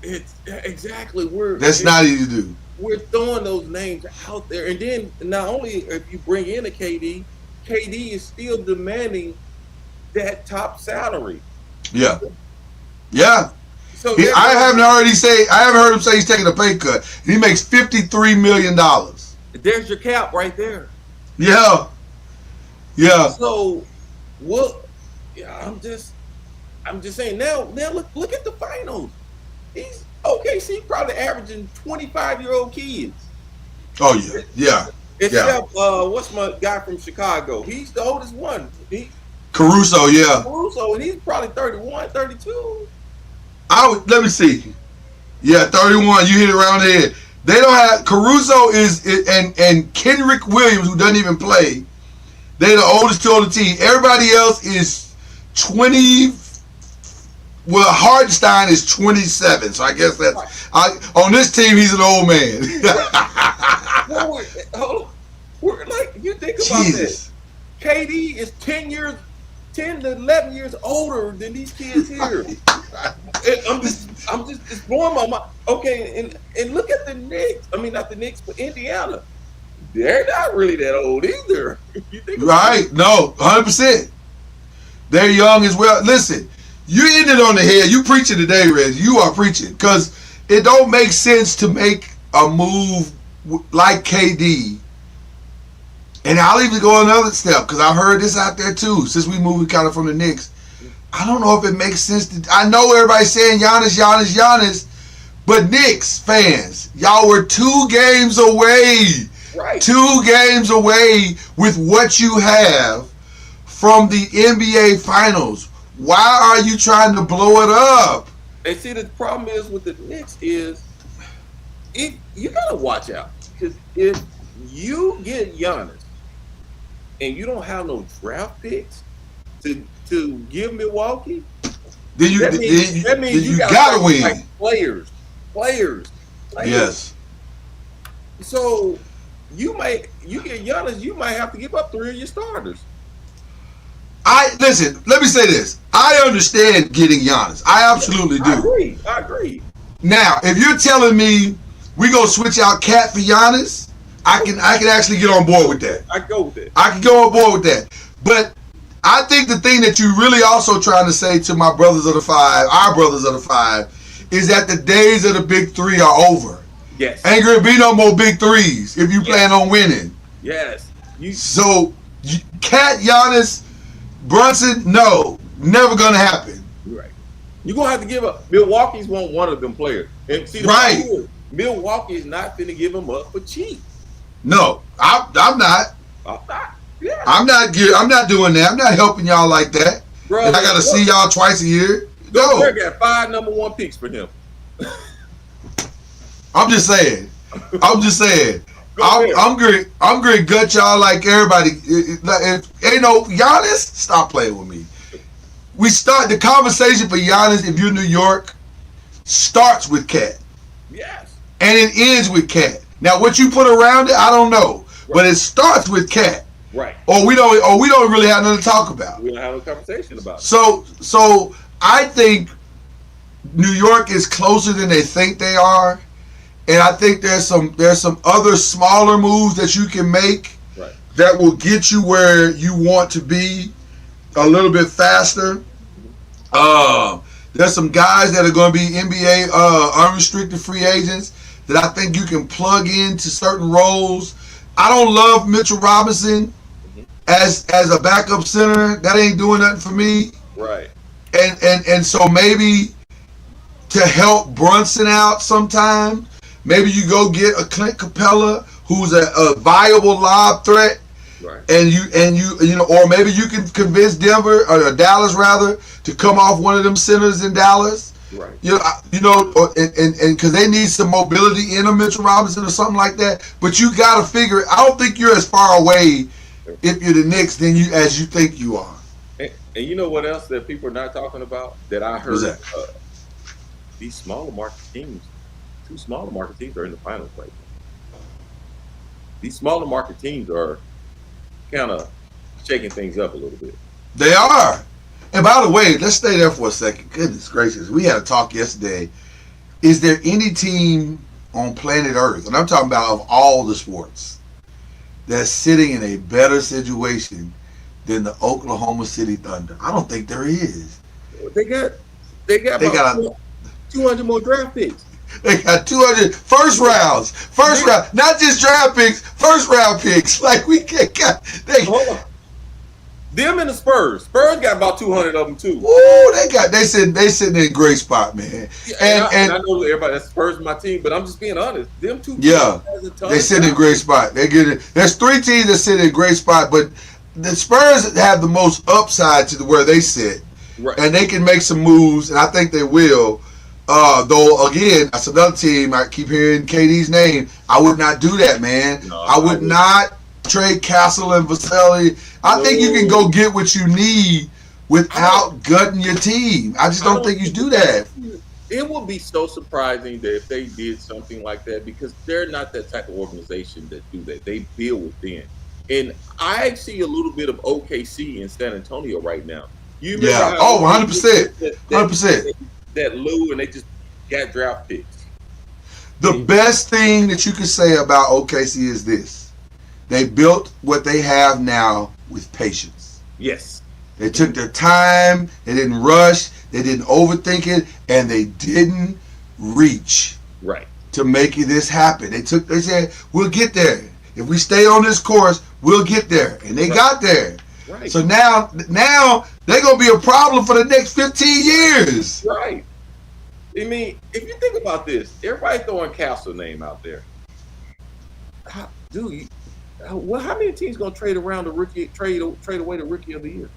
It's exactly not easy to do. We're throwing those names out there. And then not only if you bring in a KD is still demanding that top salary. Yeah. Yeah. So I haven't heard him say he's taking a pay cut. He makes $53 million. there's your cap right there. Yeah. Yeah. So what? Yeah, I'm just saying. Now look at the finals. He's OKC probably averaging 25-year-old kids. Oh yeah. Yeah. Except what's my guy from Chicago? He's the oldest one. Caruso, yeah. Caruso, and he's probably 31, 32. Let me see. Yeah, 31. You hit it around the head. They don't have Caruso and Kendrick Williams, who doesn't even play. They're the oldest two on the team. Everybody else is 20. Well, Hartenstein is 27, so I guess that's on this team. He's an old man. You think about this. KD is 10 to 11 years older than these kids here. I'm just it's blowing my mind. Okay, and look at the Knicks. I mean, not the Knicks, but Indiana. They're not really that old either. You think right? No, 100%. They're young as well. Listen, you hit it on the head. You preaching today, Reggie. You are preaching because it don't make sense to make a move like KD. And I'll even go another step because I've heard this out there too. Since we moved kind of from the Knicks, I don't know if it makes sense to. I know everybody's saying Giannis, but Knicks fans, y'all were 2 games away. Right. 2 games away with what you have from the NBA Finals. Why are you trying to blow it up? And see, the problem is with the Knicks is you gotta watch out because if you get Giannis and you don't have no draft picks to give Milwaukee, then that means you gotta win. Like players. Yes. So you get Giannis, you might have to give up 3 of your starters. Listen, let me say this. I understand getting Giannis. I absolutely do. I agree. Now, if you're telling me we gonna switch out Cat for Giannis, I can actually get on board with that. I go with it. I can go on board with that. But I think the thing that you really also trying to say to my brothers of the 5, our brothers of the 5, is that the days of the big 3 are over. Yes. Ain't gonna be no more big 3s if you plan on winning. Yes. So, Cat, Giannis, Brunson, no, never gonna happen. Right. You're gonna have to give up. Milwaukee's want one of them players. And see, Milwaukee is not gonna give them up for cheap. No, I'm not. I'm not. Yeah. I'm not doing that. I'm not helping y'all like that. Bro, and I gotta see y'all twice a year. No. They got 5 number 1 picks for him. I'm just saying. I'm great. Gut y'all like everybody. Ain't no Giannis. Stop playing with me. We start the conversation for Giannis. If you're New York, starts with Cat. Yes. And it ends with Cat. Now, what you put around it, I don't know, but it starts with Cat. Right. Or we don't really have nothing to talk about. We don't have a conversation about it. So I think New York is closer than they think they are. And I think there's some other smaller moves that you can make that will get you where you want to be a little bit faster. There's some guys that are going to be NBA unrestricted free agents that I think you can plug into certain roles. I don't love Mitchell Robinson as a backup center. That ain't doing nothing for me. Right. And so maybe to help Brunson out sometime, maybe you go get a Clint Capella who's a viable lob threat. Right. And you know, or maybe you can convince Denver or Dallas rather to come off one of them centers in Dallas. Right. You know, and because they need some mobility in a Mitchell Robinson or something like that. But you got to figure it. I don't think you're as far away if you're the Knicks than as you think you are. And you know what else that people are not talking about that I heard? What's that? These smaller market teams, 2 smaller market teams are in the finals right now. These smaller market teams are kind of shaking things up a little bit. They are. And by the way, let's stay there for a second. Goodness gracious. We had a talk yesterday. Is there any team on planet Earth, and I'm talking about of all the sports, that's sitting in a better situation than the Oklahoma City Thunder? I don't think there is. They got They about got 200 more draft picks. They got 200 first rounds, not just draft picks, first round picks. Like we got, Hold on. Them and the Spurs. Spurs got about 200 of them too. Ooh, they sitting in a great spot, man. Yeah, and I know everybody that Spurs is my team, but I'm just being honest. Them two. Yeah, they sit in a great spot. They get it. There's 3 teams that sit in a great spot, but the Spurs have the most upside to where they sit, right. And they can make some moves, and I think they will. Though again, that's another team. I keep hearing KD's name. I would not do that, man. No, I would not trade Castle and Vaselli. I think you can go get what you need without gutting your team. I just don't think you do that. It would be so surprising that if they did something like that, because they're not that type of organization that do that. They deal within. And I see a little bit of OKC in San Antonio right now. You remember Yeah. how 100%. 100%. That Lou and they just got draft picks. The best thing that you can say about OKC is this. They built what they have now with patience. Yes. They took their time. They didn't rush. They didn't overthink it. And they didn't reach Right. to make this happen. They said, we'll get there. If we stay on this course, we'll get there. And they got there. Right. So now they're going to be a problem for the next 15 years. Right. I mean, if you think about this, everybody throwing Castle name out there. How many teams gonna trade around the rookie, trade away the rookie of the year?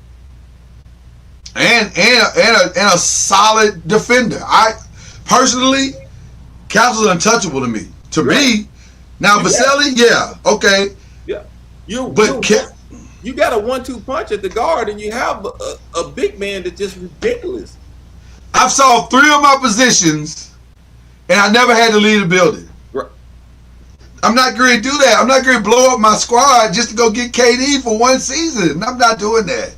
And a solid defender. I personally, Castle's untouchable to me. To me, now Vaselli, yeah, okay. Yeah. You got a 1-2 punch at the guard, and you have a big man that's just ridiculous. I've saw 3 of my positions, and I never had to leave the building. Right. I'm not going to do that. I'm not going to blow up my squad just to go get KD for one season. I'm not doing that.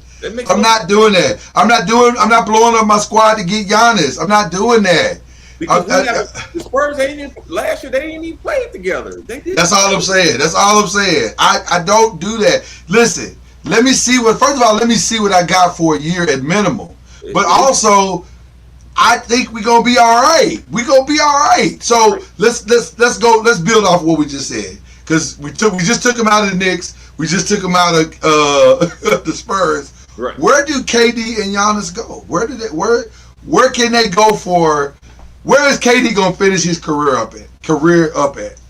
I'm not doing that. I'm not blowing up my squad to get Giannis. I'm not doing that. Because the Spurs last year they didn't even play together. That's all I'm saying. I don't do that. Listen, let me see what I got for a year at minimum. But also, I think we're gonna be all right. So let's go. Let's build off what we just said, because we just took him out of the Knicks. We just took him out of the Spurs. Right. Where do KD and Giannis go? Where can they go for? Where is KD gonna finish his career up at?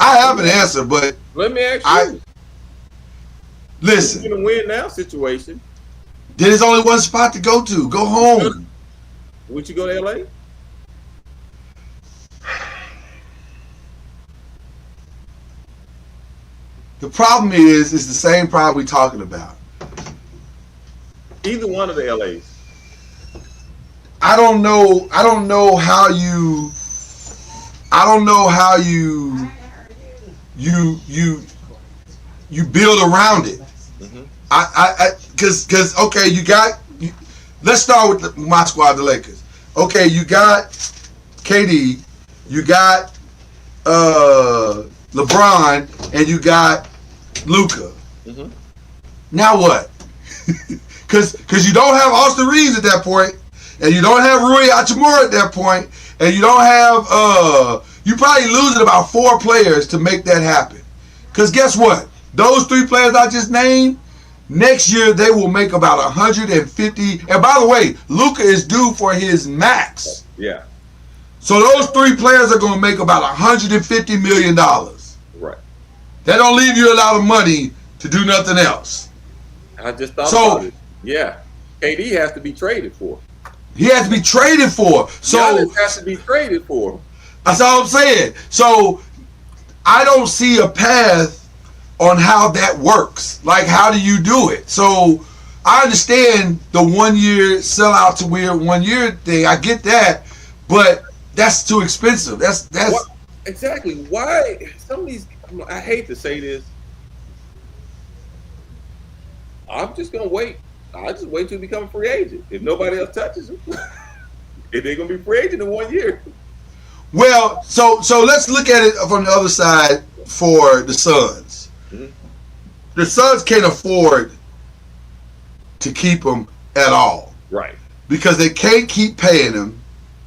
I have an answer, but let me ask you. Listen. In a win now situation. There's only one spot to go to. Go home. Would you go to LA? The problem is, it's the same problem we're talking about. Either one of the LAs. I don't know how you build around it. Mm-hmm. Because okay, let's start with my squad, the Lakers. Okay, you got KD, you got LeBron, and you got Luka. Mm-hmm. Now what? Because you don't have Austin Reeves at that point, and you don't have Rui Hachimura at that point, and you don't have you probably losing about 4 players to make that happen. Because guess what? Those 3 players I just named, next year they will make about 150. And by the way, Luka is due for his max. Yeah. So those 3 players are going to make about $150 million. Right. That don't leave you a lot of money to do nothing else. I just thought about it. Yeah. KD has to be traded for. He has to be traded for. So Giannis has to be traded for. That's all I'm saying. So I don't see a path on how that works. Like, how do you do it? So I understand the 1 year sellout to weird 1 year thing. I get that, but that's too expensive. That's exactly why some of these. I hate to say this. I'm just gonna wait. I just wait till he become a free agent. If nobody else touches him, if they're gonna be free agent in 1 year. Well, so let's look at it from the other side for the Suns. Mm-hmm. the Suns can't afford to keep him at all. Right. Because they can't keep paying him.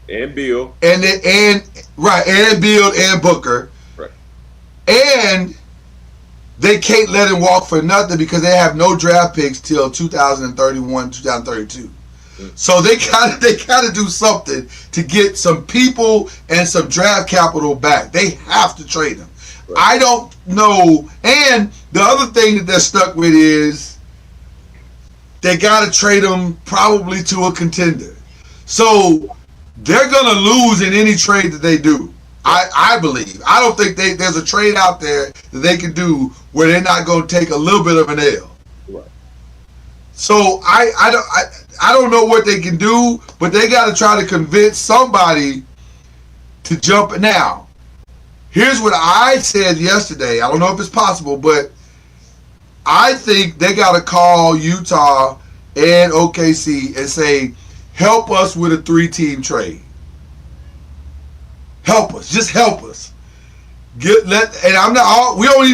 And Bill. And Bill and Booker. Right. And they can't let him walk for nothing because they have no draft picks till 2031, 2032. So they gotta do something to get some people and some draft capital back. They have to trade him. Right. I don't know. And the other thing that they're stuck with is they gotta trade him probably to a contender. So they're gonna lose in any trade that they do. I believe. I don't think there's a trade out there that they can do where they're not gonna take a little bit of an L. Right. So I don't know what they can do, but they got to try to convince somebody to jump it. Now, here's what I said yesterday. I don't know if it's possible, but I think they got to call Utah and OKC and say, help us with a 3-team trade. Help us. Just help us. We don't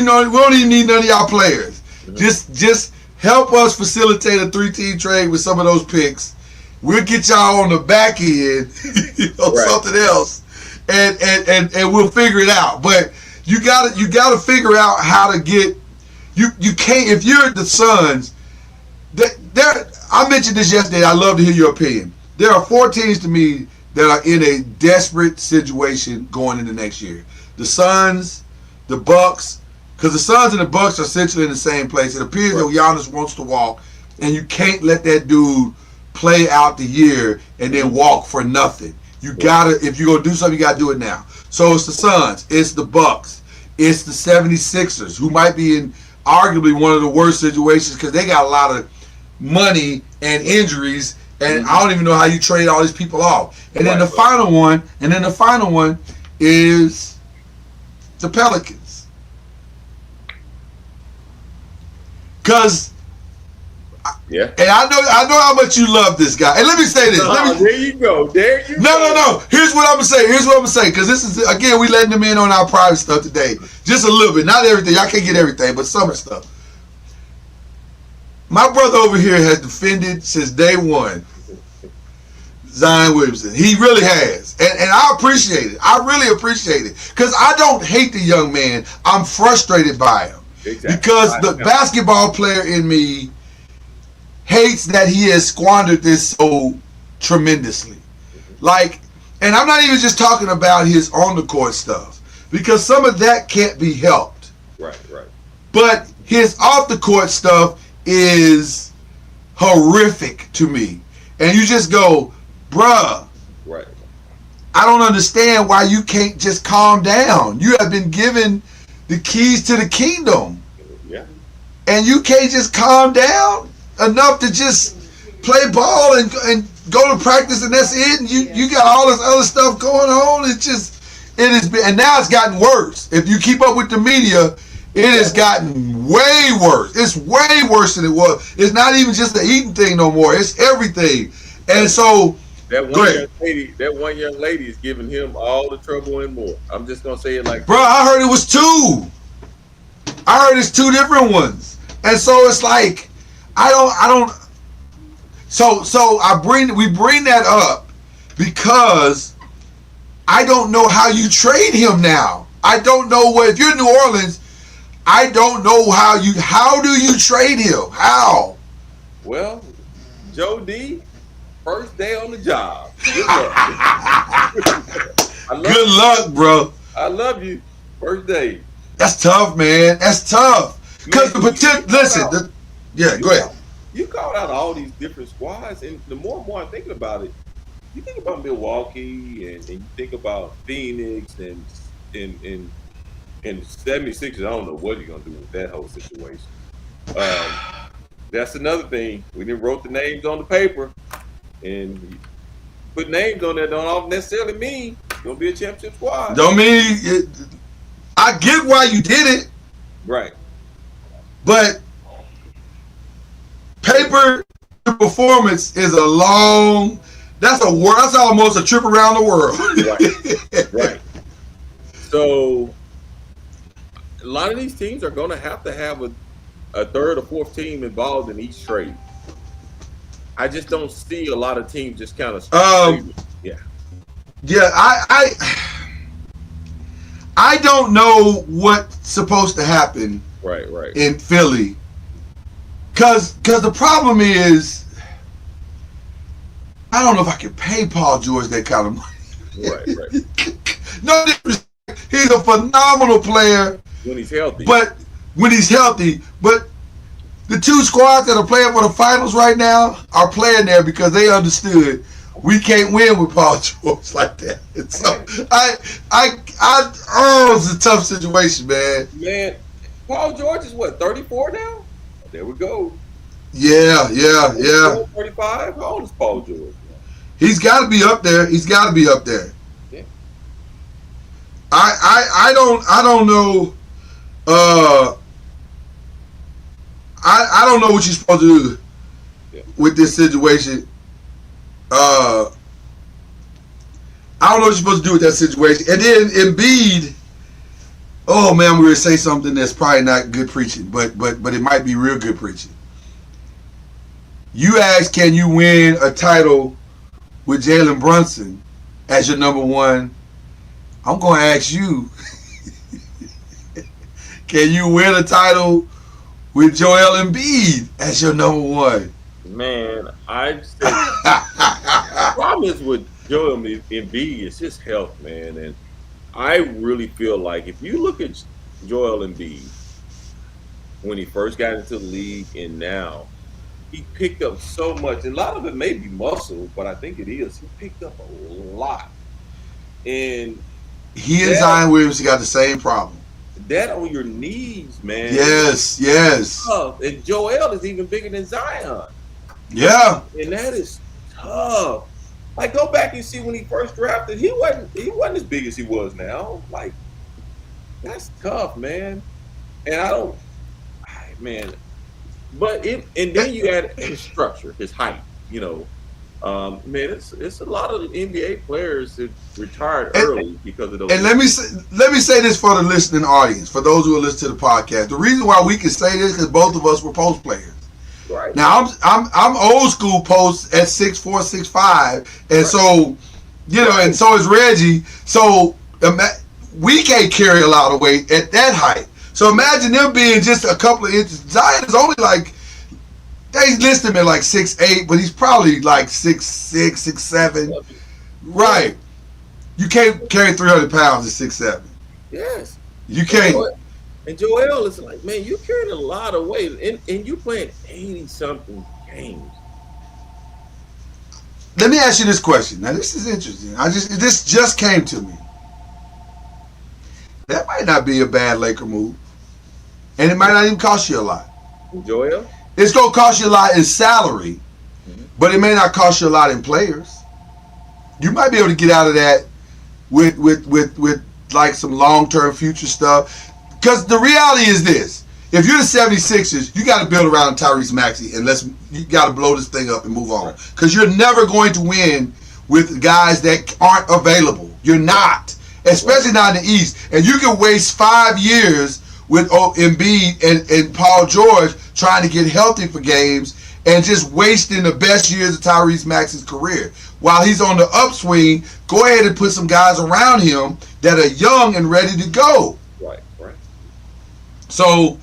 even need none of y'all players. Mm-hmm. Just help us facilitate a 3-team trade with some of those picks. We'll get y'all on the back end, right. Something else, and we'll figure it out. But you gotta figure out how to get. You can't, if you're the Suns. I mentioned this yesterday. I'd love to hear your opinion. There are 4 teams to me that are in a desperate situation going into next year. The Suns, the Bucks. Because the Suns and the Bucks are essentially in the same place. It appears that Giannis wants to walk, and you can't let that dude play out the year and then walk for nothing. You gotta, if you're gonna do something, you gotta do it now. So it's the Suns, it's the Bucks, it's the 76ers, who might be in arguably one of the worst situations because they got a lot of money and injuries, and I don't even know how you trade all these people off. And then the final one is the Pelicans. Cause, and I know how much you love this guy. And let me say this. There you go. No. Here's what I'm gonna say. Cause this is, again, we letting them in on our private stuff today. Just a little bit, not everything. Y'all can't get everything, but some stuff. My brother over here has defended since day one Zion Williamson. He really has, and I appreciate it. I really appreciate it because I don't hate the young man. I'm frustrated by him. Exactly. Because the basketball player in me hates that he has squandered this so tremendously. Like, and I'm not even just talking about his on the court stuff, because some of that can't be helped. Right. But his off the court stuff is horrific to me. And you just go, bruh. Right. I don't understand why you can't just calm down. You have been given the keys to the kingdom. Yeah. And you can't just calm down enough to just play ball and go to practice and that's it. And you got all this other stuff going on. It has been, and now it's gotten worse. If you keep up with the media, it has gotten way worse. It's way worse than it was. It's not even just the eating thing no more. It's everything. And so that one young lady is giving him all the trouble and more. I'm just gonna say it like, bro, I heard it was 2. I heard it's 2 different ones. And so it's like, we bring that up because I don't know how you trade him now. I don't know what, if you're in New Orleans, I don't know how do you trade him? How? Well, Joe D, first day on the job. Good luck, bro. I love you. First day. That's tough, man. That's tough. Because the potential. Go ahead. You called out all these different squads, and the more and more I'm thinking about it, you think about Milwaukee and you think about Phoenix and 76ers. I don't know what you're gonna do with that whole situation. That's another thing. We didn't wrote the names on the paper, and put names on there don't necessarily mean it's gonna be a championship squad. Don't mean it. I get why you did it, right? But paper performance is a long. That's almost a trip around the world. Right. So a lot of these teams are going to have a third or fourth team involved in each trade. I just don't see a lot of teams just kind of. Yeah. Yeah, I don't know what's supposed to happen Right. in Philly. Cause the problem is, I don't know if I can pay Paul George that kind of money. Right. No disrespect. He's a phenomenal player. When he's healthy. But the two squads that are playing for the finals right now are playing there because they understood we can't win with Paul George like that. And so it's a tough situation, man. Man, Paul George is what, 34 now? There we go. Yeah. 35? How old is Paul George? He's got to be up there. Yeah. I don't know. I don't know what you're supposed to do with this situation. I don't know what you're supposed to do with that situation. And then Embiid, oh man, we're gonna say something that's probably not good preaching, but it might be real good preaching. You ask, can you win a title with Jalen Brunson as your number one? I'm gonna ask you, can you win a title with Joel Embiid as your number one? Man, I say the problem is with Joel Embiid is his health, man. And I really feel like if you look at Joel Embiid when he first got into the league and now, he picked up so much. A lot of it may be muscle, but I think it is. He picked up a lot. And he and Zion Williamson got the same problem. That on your knees, man. Yes. Tough. And Joel is even bigger than Zion. Yeah. And that is tough. Like, go back and see when he first drafted, he wasn't as big as he was now. Like, that's tough, man. And but and then you add his structure, his height, man, it's a lot of NBA players that retired early because of those. And let me say this for the listening audience, for those who are listening to the podcast. The reason why we can say this is because both of us were post players. Right. Now I'm old school post at 6'4", 6'5", and right. So and so is Reggie. So we can't carry a lot of weight at that height. So imagine them being just a couple of inches. Zion is only like, they list him at like 6'8", but he's probably like 6'6", 6'7". Right. You can't carry 300 pounds at 6'7". Yes. You can't. And Joel is like, man, you're carrying a lot of weight, and you're playing 80-something games. Let me ask you this question. Now, this is interesting. This just came to me. That might not be a bad Laker move, and it might not even cost you a lot. Joel? It's going to cost you a lot in salary, but it may not cost you a lot in players. You might be able to get out of that with like some long-term future stuff. Because the reality is this. If you're the 76ers, you got to build around Tyrese Maxey, and you got to blow this thing up and move on. Because you're never going to win with guys that aren't available. You're not. Especially not in the East. And you can waste 5 years with Embiid and Paul George trying to get healthy for games and just wasting the best years of Tyrese Maxey's career. While he's on the upswing, go ahead and put some guys around him that are young and ready to go. Right. So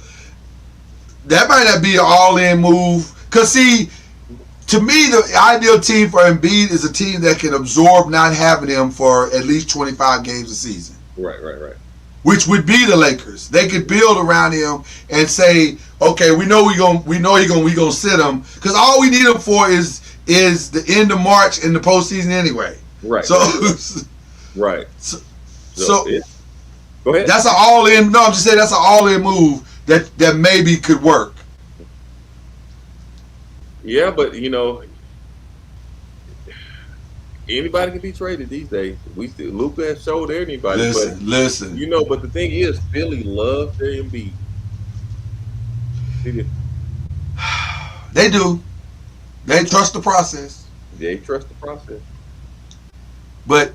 that might not be an all-in move. Because, see, to me, the ideal team for Embiid is a team that can absorb not having him for at least 25 games a season. Right. Which would be the Lakers. They could build around him and say, okay, we know we gonna sit him, because all we need him for is the end of March and the postseason anyway. Right. So, right. So go ahead. That's an all-in. No, I'm just saying that's an all-in move that maybe could work. Yeah, but anybody can be traded these days. Luka has showed anybody. Listen. But the thing is, Philly loves their Embiid. They do. They trust the process. They trust the process. But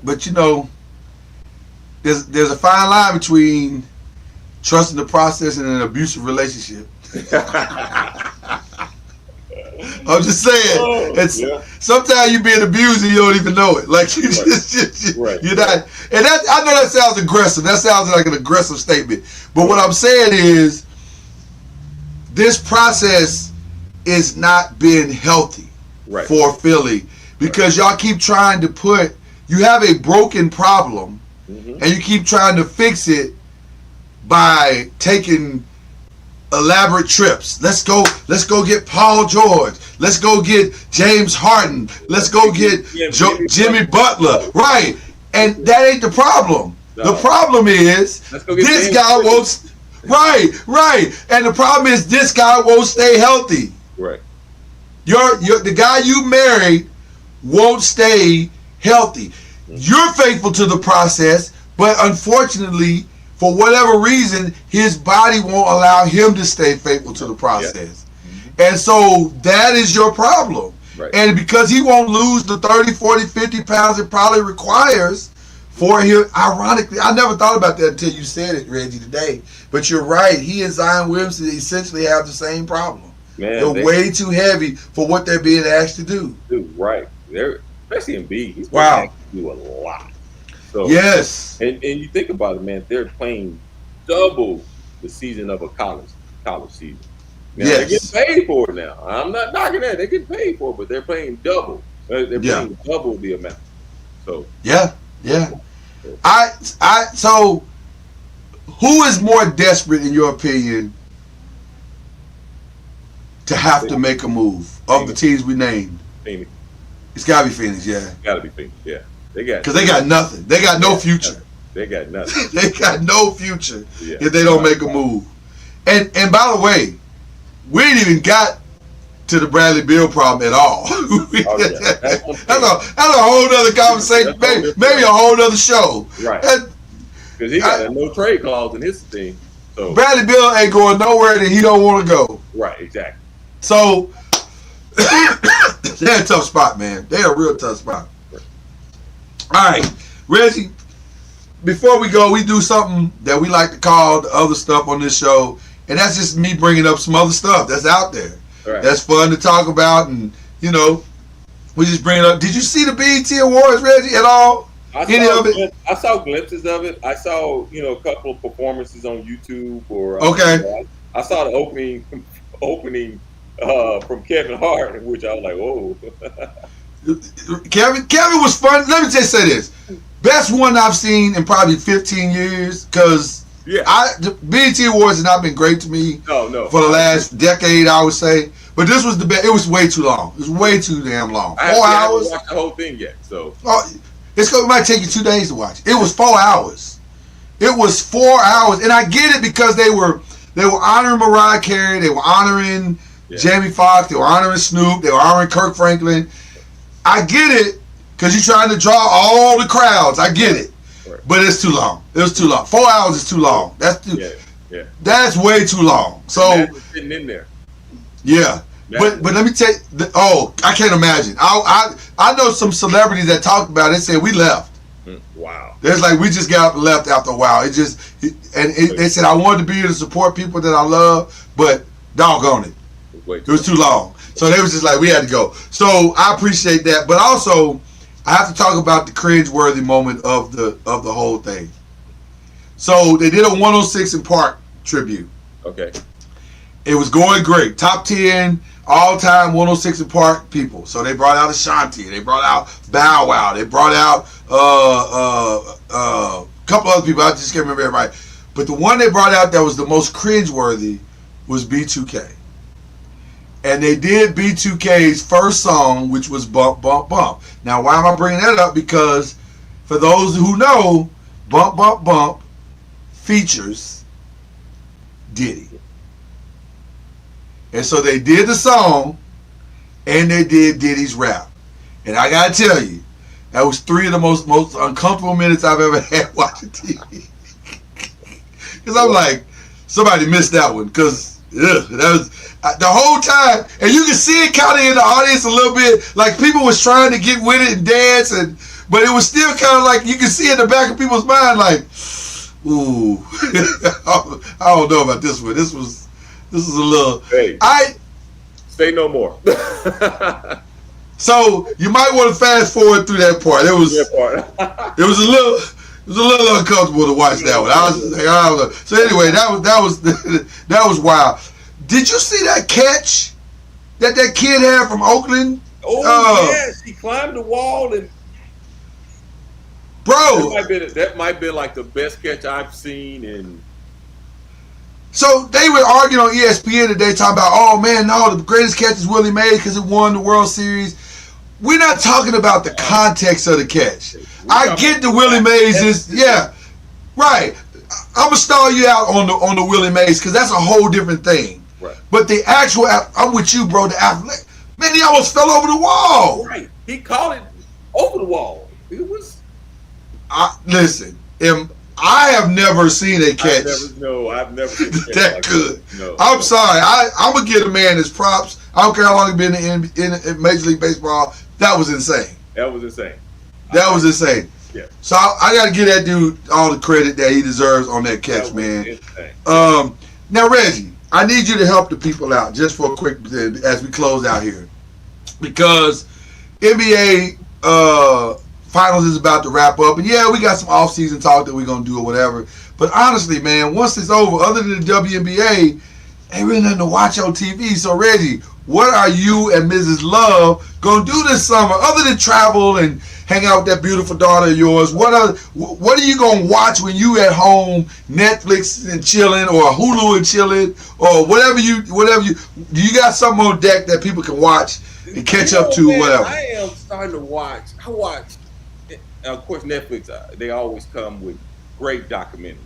there's a fine line between trusting the process and an abusive relationship. I'm just saying. It's sometimes you being abused and you don't even know it. Like you you're not. And that I know that sounds aggressive. That sounds like an aggressive statement. But what I'm saying is, this process is not being healthy for Philly because y'all keep trying to put. You have a broken problem, and you keep trying to fix it by taking elaborate trips. Let's go get Paul George. Let's go get James Harden. Let's go get Jimmy Butler. Right. And that ain't the problem. No. The problem is this guy won't. Right. And the problem is this guy won't stay healthy. Right. The guy you married won't stay healthy. You're faithful to the process, but unfortunately, for whatever reason, his body won't allow him to stay faithful to the process. Yeah. And so that is your problem. Right. And because he won't lose the 30, 40, 50 pounds it probably requires for him, ironically, I never thought about that until you said it, Reggie, today. But you're right. He and Zion Williamson essentially have the same problem. Man, they're way too heavy for what they're being asked to do. Dude, right. They're, especially in B. He's asked to do a lot. So, yes. And you think about it, man, they're playing double the season of a college season. Now, they're getting paid for it now. I'm not knocking that. They're getting paid for it, but they're playing double. They're playing double the amount. So Yeah. So who is more desperate in your opinion to have to make a move of the teams we named? Phoenix. It's gotta be Phoenix, yeah. It's gotta be Phoenix, yeah. Because they got nothing. They got no future. They got nothing. They got no future if they don't make a move. And by the way, we ain't even got to the Bradley Beal problem at all. That's a whole other conversation. Maybe a whole other show. Right. Because he got a no trade clause in his thing. So Bradley Beal ain't going nowhere that he don't want to go. Right, exactly. So they're a tough spot, man. They're a real tough spot. All right, Reggie, before we go, we do something that we like to call the other stuff on this show, and that's just me bringing up some other stuff that's out there. Right. That's fun to talk about, and, we just bring it up. Did you see the BET Awards, Reggie, at all? I saw glimpses of it. I saw, a couple of performances on YouTube. I saw the opening from Kevin Hart, which I was like, whoa. Kevin was fun. Let me just say this. Best one I've seen in probably 15 years because the BET Awards has not been great to me for the last decade, I would say. But this was the best. It was way too long. It was way too damn long. 4 hours. I haven't watched the whole thing yet. So it might take you 2 days to watch. It was 4 hours. It was 4 hours. And I get it because they were honoring Mariah Carey. They were honoring Jamie Foxx. They were honoring Snoop. They were honoring Kirk Franklin. I get it because you're trying to draw all the crowds. I get it. Right. But it's too long. It was too long. 4 hours is too long. That's way too long. So sitting in there. Yeah. But let me tell you, I can't imagine. I know some celebrities that talked about it said we left. Wow. There's like we just got left after a while. They said I wanted to be here to support people that I love, but doggone it. It was too long. So they was just like we had to go. So I appreciate that, but also I have to talk about the cringe-worthy moment of the whole thing. So they did a 106 in Park tribute. Okay. It was going great. Top 10 all-time 106 in Park people. So they brought out Ashanti. They brought out Bow Wow. They brought out a couple other people. I just can't remember everybody. But the one they brought out that was the most cringe-worthy was B2K. And they did B2K's first song, which was Bump, Bump, Bump. Now, why am I bringing that up? Because for those who know, Bump, Bump, Bump features Diddy. And so they did the song, and they did Diddy's rap. And I gotta tell you, that was 3 of the most uncomfortable minutes I've ever had watching TV. Because I'm like, somebody missed that one. Because that was the whole time, and you can see it kind of in the audience a little bit, like people was trying to get with it and dance, but it was still kind of like you can see in the back of people's mind, like, ooh, I don't know about this one. This was This is a little. Hey, say no more. So you might want to fast forward through that part. It was a little uncomfortable to watch that one. I was like, I don't know. So anyway, that was wild. Did you see that catch that kid had from Oakland? Oh yes, he climbed the wall and. Bro, that might be like the best catch I've seen in. So they were arguing on ESPN today, talking about, oh man, no, the greatest catch is Willie Mays because it won the World Series. We're not talking about the context of the catch. I get the Willie Mays is, yeah, right. I'm gonna stall you out on the Willie Mays because that's a whole different thing. Right. But the actual, I'm with you, bro. The athletic, man, he almost fell over the wall. Right. He caught it over the wall. It was. Listen, I have never seen a catch. I've never seen a catch that like good. No. I'm sorry. I'm gonna give a man his props. I don't care how long he's been in Major League Baseball. That was insane. That was insane. Yeah. So I got to give that dude all the credit that he deserves on that catch, man. Insane. Now Reggie, I need you to help the people out just for a quick as we close out here, because NBA finals is about to wrap up, and yeah, we got some off-season talk that we're gonna do or whatever. But honestly, man, once it's over, other than the WNBA, ain't really nothing to watch on TV. So Reggie, what are you and Mrs. Love gonna do this summer other than travel and hang out with that beautiful daughter of yours? What are you gonna watch when you at home, Netflix and chilling, or Hulu and chilling, or whatever you do? You got something on deck that people can watch and catch up to, man, whatever? I am starting to watch. I watch. Of course, Netflix. They always come with great documentaries.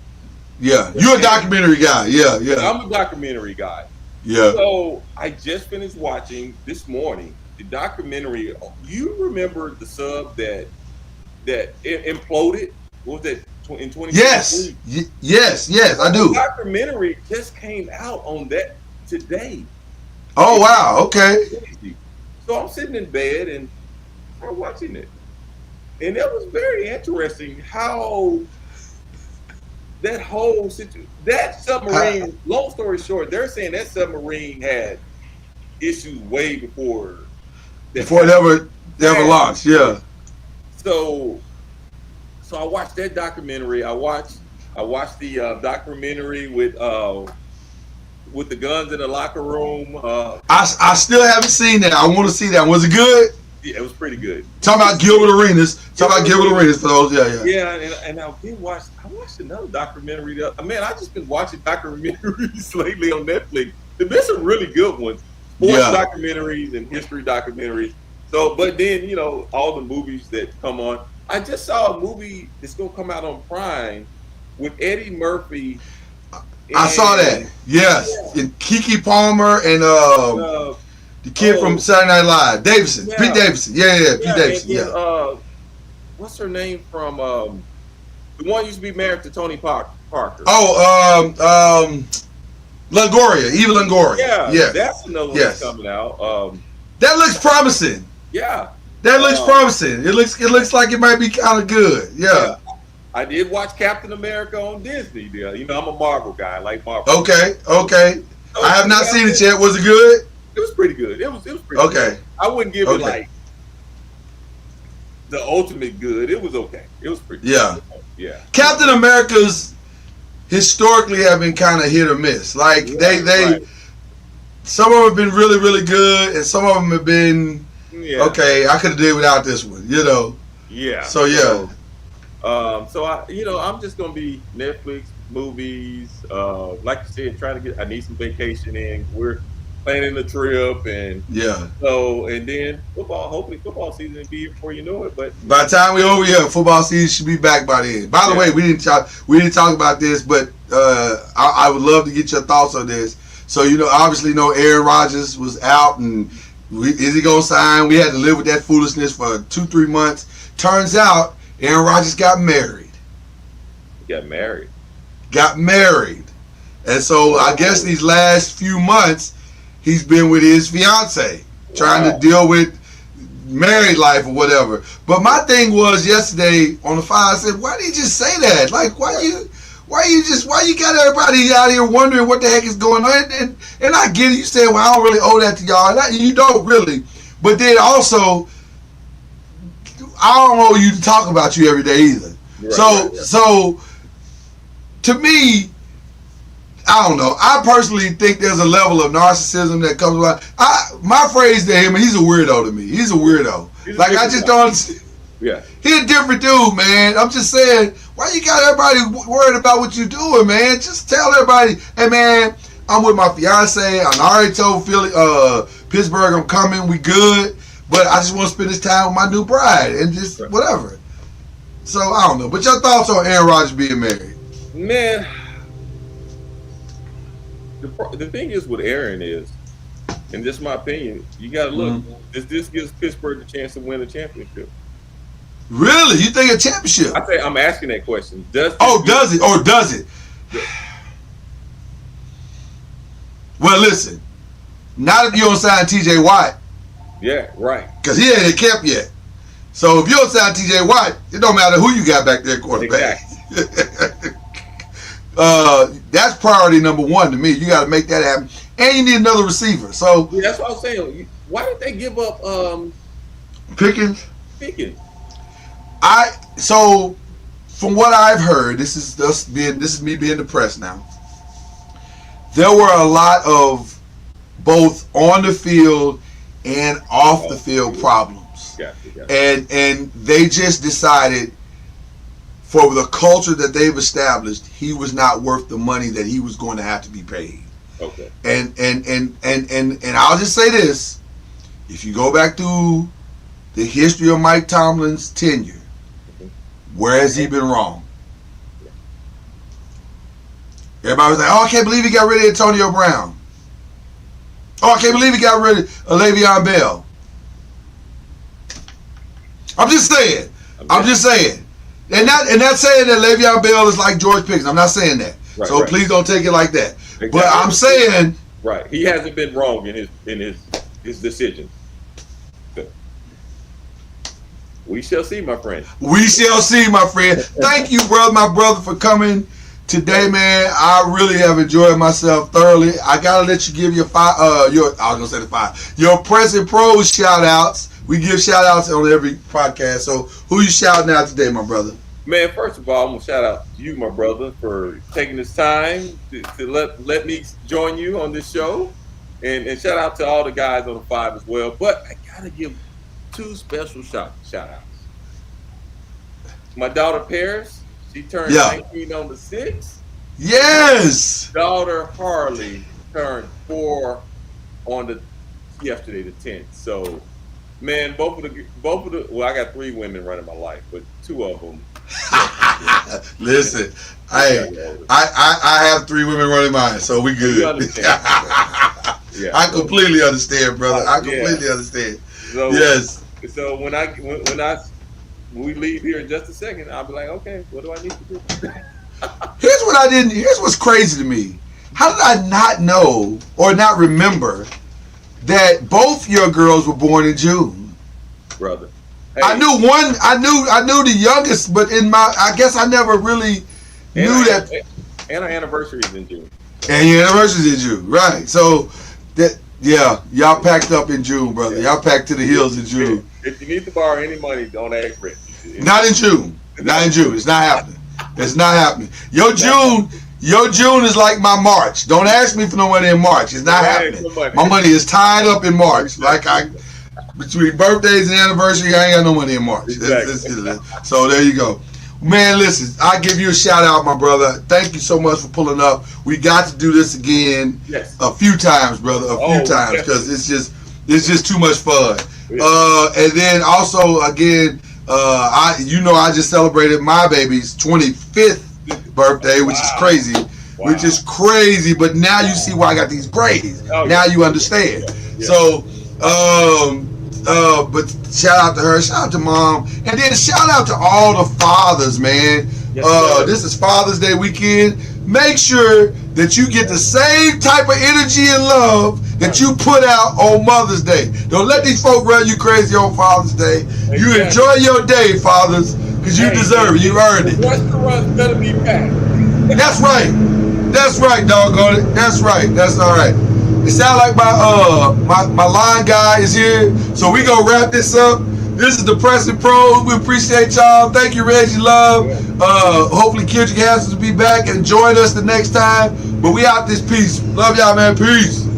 Yeah, you're a documentary guy. Yeah. I'm a documentary guy. Yeah. So I just finished watching this morning the documentary. You remember the sub that imploded? What was that in 2023? Yes, I do. The documentary just came out on that today. Oh wow, okay. So I'm sitting in bed and I'm watching it. And it was very interesting how that whole situation, that submarine, long story short, they're saying that submarine had issues way before it ever launched, yeah. So I watched that documentary. I watched the documentary with the guns in the locker room. I still haven't seen that. I want to see that. Was it good? Yeah, it was pretty good. Talking about Gilbert Arenas for those. Yeah. Yeah, and I watched another documentary. Man, I just been watching documentaries lately on Netflix. There's been some really good ones, sports documentaries and history documentaries. So, but then all the movies that come on. I just saw a movie that's gonna come out on Prime with Eddie Murphy. I saw that. Yes, and Keke Palmer and the kid from Saturday Night Live, Davidson, Pete Davidson. Yeah, Pete Davidson. And, what's her name from the one who used to be married to Tony Parker? Oh, Longoria, Eva Longoria. Yeah, that's another one that's coming out. That looks promising. Yeah, that looks promising. It looks like it might be kind of good. Yeah. I did watch Captain America on Disney. I'm a Marvel guy. I like Marvel. Okay. So, I have not seen it yet. Was it good? It was pretty good. It was pretty good. I wouldn't give it like the ultimate good. It was okay. It was pretty good. Yeah. Captain America's historically have been kind of hit or miss. Like they some of them have been really, really good, and some of them have been okay, I could have did without this one, Yeah. So yeah. So I'm just gonna be Netflix, movies, like you said, I need some vacation in. We're planning a trip and and then hopefully football season will be here before you know it. But by the time we're over here, football season should be back by then. By the way, we didn't talk about this, but I would love to get your thoughts on this. So obviously Aaron Rodgers was out, and is he gonna sign? We had to live with that foolishness for 2-3 months. Turns out Aaron Rodgers got married. Got married. And so I guess these last few months he's been with his fiance, trying to deal with married life or whatever. But my thing was yesterday on the fire, I said, why did you just say that? Like, why Why you got everybody out here wondering what the heck is going on? And I get it. You say, well, I don't really owe that to y'all. And you don't really. But then also, I don't owe you to talk about you every day either. Right, so to me, I don't know. I personally think there's a level of narcissism that comes along. My phrase to him, he's a weirdo to me. He's a weirdo. Like, I just don't understand. Yeah. He's a different dude, man. I'm just saying, why you got everybody worried about what you doing, man? Just tell everybody, hey, man, I'm with my fiance. I already told Pittsburgh I'm coming. We good. But I just want to spend this time with my new bride and just whatever. So, I don't know. But your thoughts on Aaron Rodgers being married? Man, the thing is with Aaron is, and this is my opinion, you got to look. This gives Pittsburgh the chance to win a championship. Really? You think a championship? I'm asking that question. Does it? Or does it? Well, listen. Not if you don't sign T.J. Watt. Yeah, right. Because he ain't kept yet. So if you don't sign T.J. Watt, it don't matter who you got back there quarterback. Exactly. That's priority number one to me. You got to make that happen. And you need another receiver. So yeah, that's what I was saying. Why did they give up Pickens? So from what I've heard, this is me being the press now. There were a lot of both on the field and off the field problems. Gotcha. And they just decided, for the culture that they've established, he was not worth the money that he was going to have to be paid. Okay. And I'll just say this: if you go back through the history of Mike Tomlin's tenure, where has he been wrong? Everybody was like, "Oh, I can't believe he got rid of Antonio Brown. Oh, I can't believe he got rid of Le'Veon Bell." I'm just saying. And not saying that Le'Veon Bell is like George Pickens. I'm not saying that. Right. Please don't take it like that. Exactly. But I'm saying, right, he hasn't been wrong in his decision. We shall see, my friend. We shall see, my friend. Thank you, my brother, for coming today, man. I really have enjoyed myself thoroughly. I gotta let you give your Press and Pros shout outs. We give shout outs on every podcast. So who you shouting out today, my brother? Man, first of all, I'm gonna shout out to you, my brother, for taking this time to let me join you on this show. And shout out to all the guys on the 5 as well. But I gotta give 2 special shout outs. My daughter Paris, she turned 19 on the 6th. Yes. Daughter Harley turned 4 on yesterday, the 10th. So, man, both of the well, I got 3 women running my life, but 2 of them. Listen, I have 3 women running mine, so we good. You understand. I completely understand, brother. I completely understand. So, yes. So when we leave here in just a second, I'll be like, okay, what do I need to do? Here's what's crazy to me. How did I not know or not remember that both your girls were born in June? Brother. Hey. I knew one. I knew the youngest, but I guess I never really knew that. And our anniversary is in June. And your anniversary is in June, right? So y'all packed up in June, brother. Yeah. Y'all packed to the hills in June. If you need to borrow any money, don't ask Reggie. Not in June. Not in June. It's not happening. It's not happening. Your June is like my March. Don't ask me for no money in March. It's not happening. My money is tied up in March. Between birthdays and anniversary, I ain't got no money in March. Exactly. So there you go. Man, listen, I give you a shout out, my brother. Thank you so much for pulling up. We got to do this again a few times, brother. A few times, because it's just too much fun. And then also again, I just celebrated my baby's 25th birthday, which is crazy. Wow. Which is crazy, but now you see why I got these braids. Now you understand. Yeah. So, but shout out to her, shout out to mom, and then shout out to all the fathers, man. Yes, this is Father's Day weekend. Make sure that you get the same type of energy and love that you put out on Mother's Day. Don't let these folk run you crazy on Father's Day. Exactly. You enjoy your day, fathers, because you deserve it. You earned it. The restaurant's better be packed. That's right. That's right, doggone it. That's right. That's all right. It sounds like my line guy is here, so we gonna wrap this up. This is the Pressing Pros. We appreciate y'all. Thank you, Reggie Love. Hopefully, Kendrick Haskins will be back and join us the next time. But we out this piece. Love y'all, man. Peace.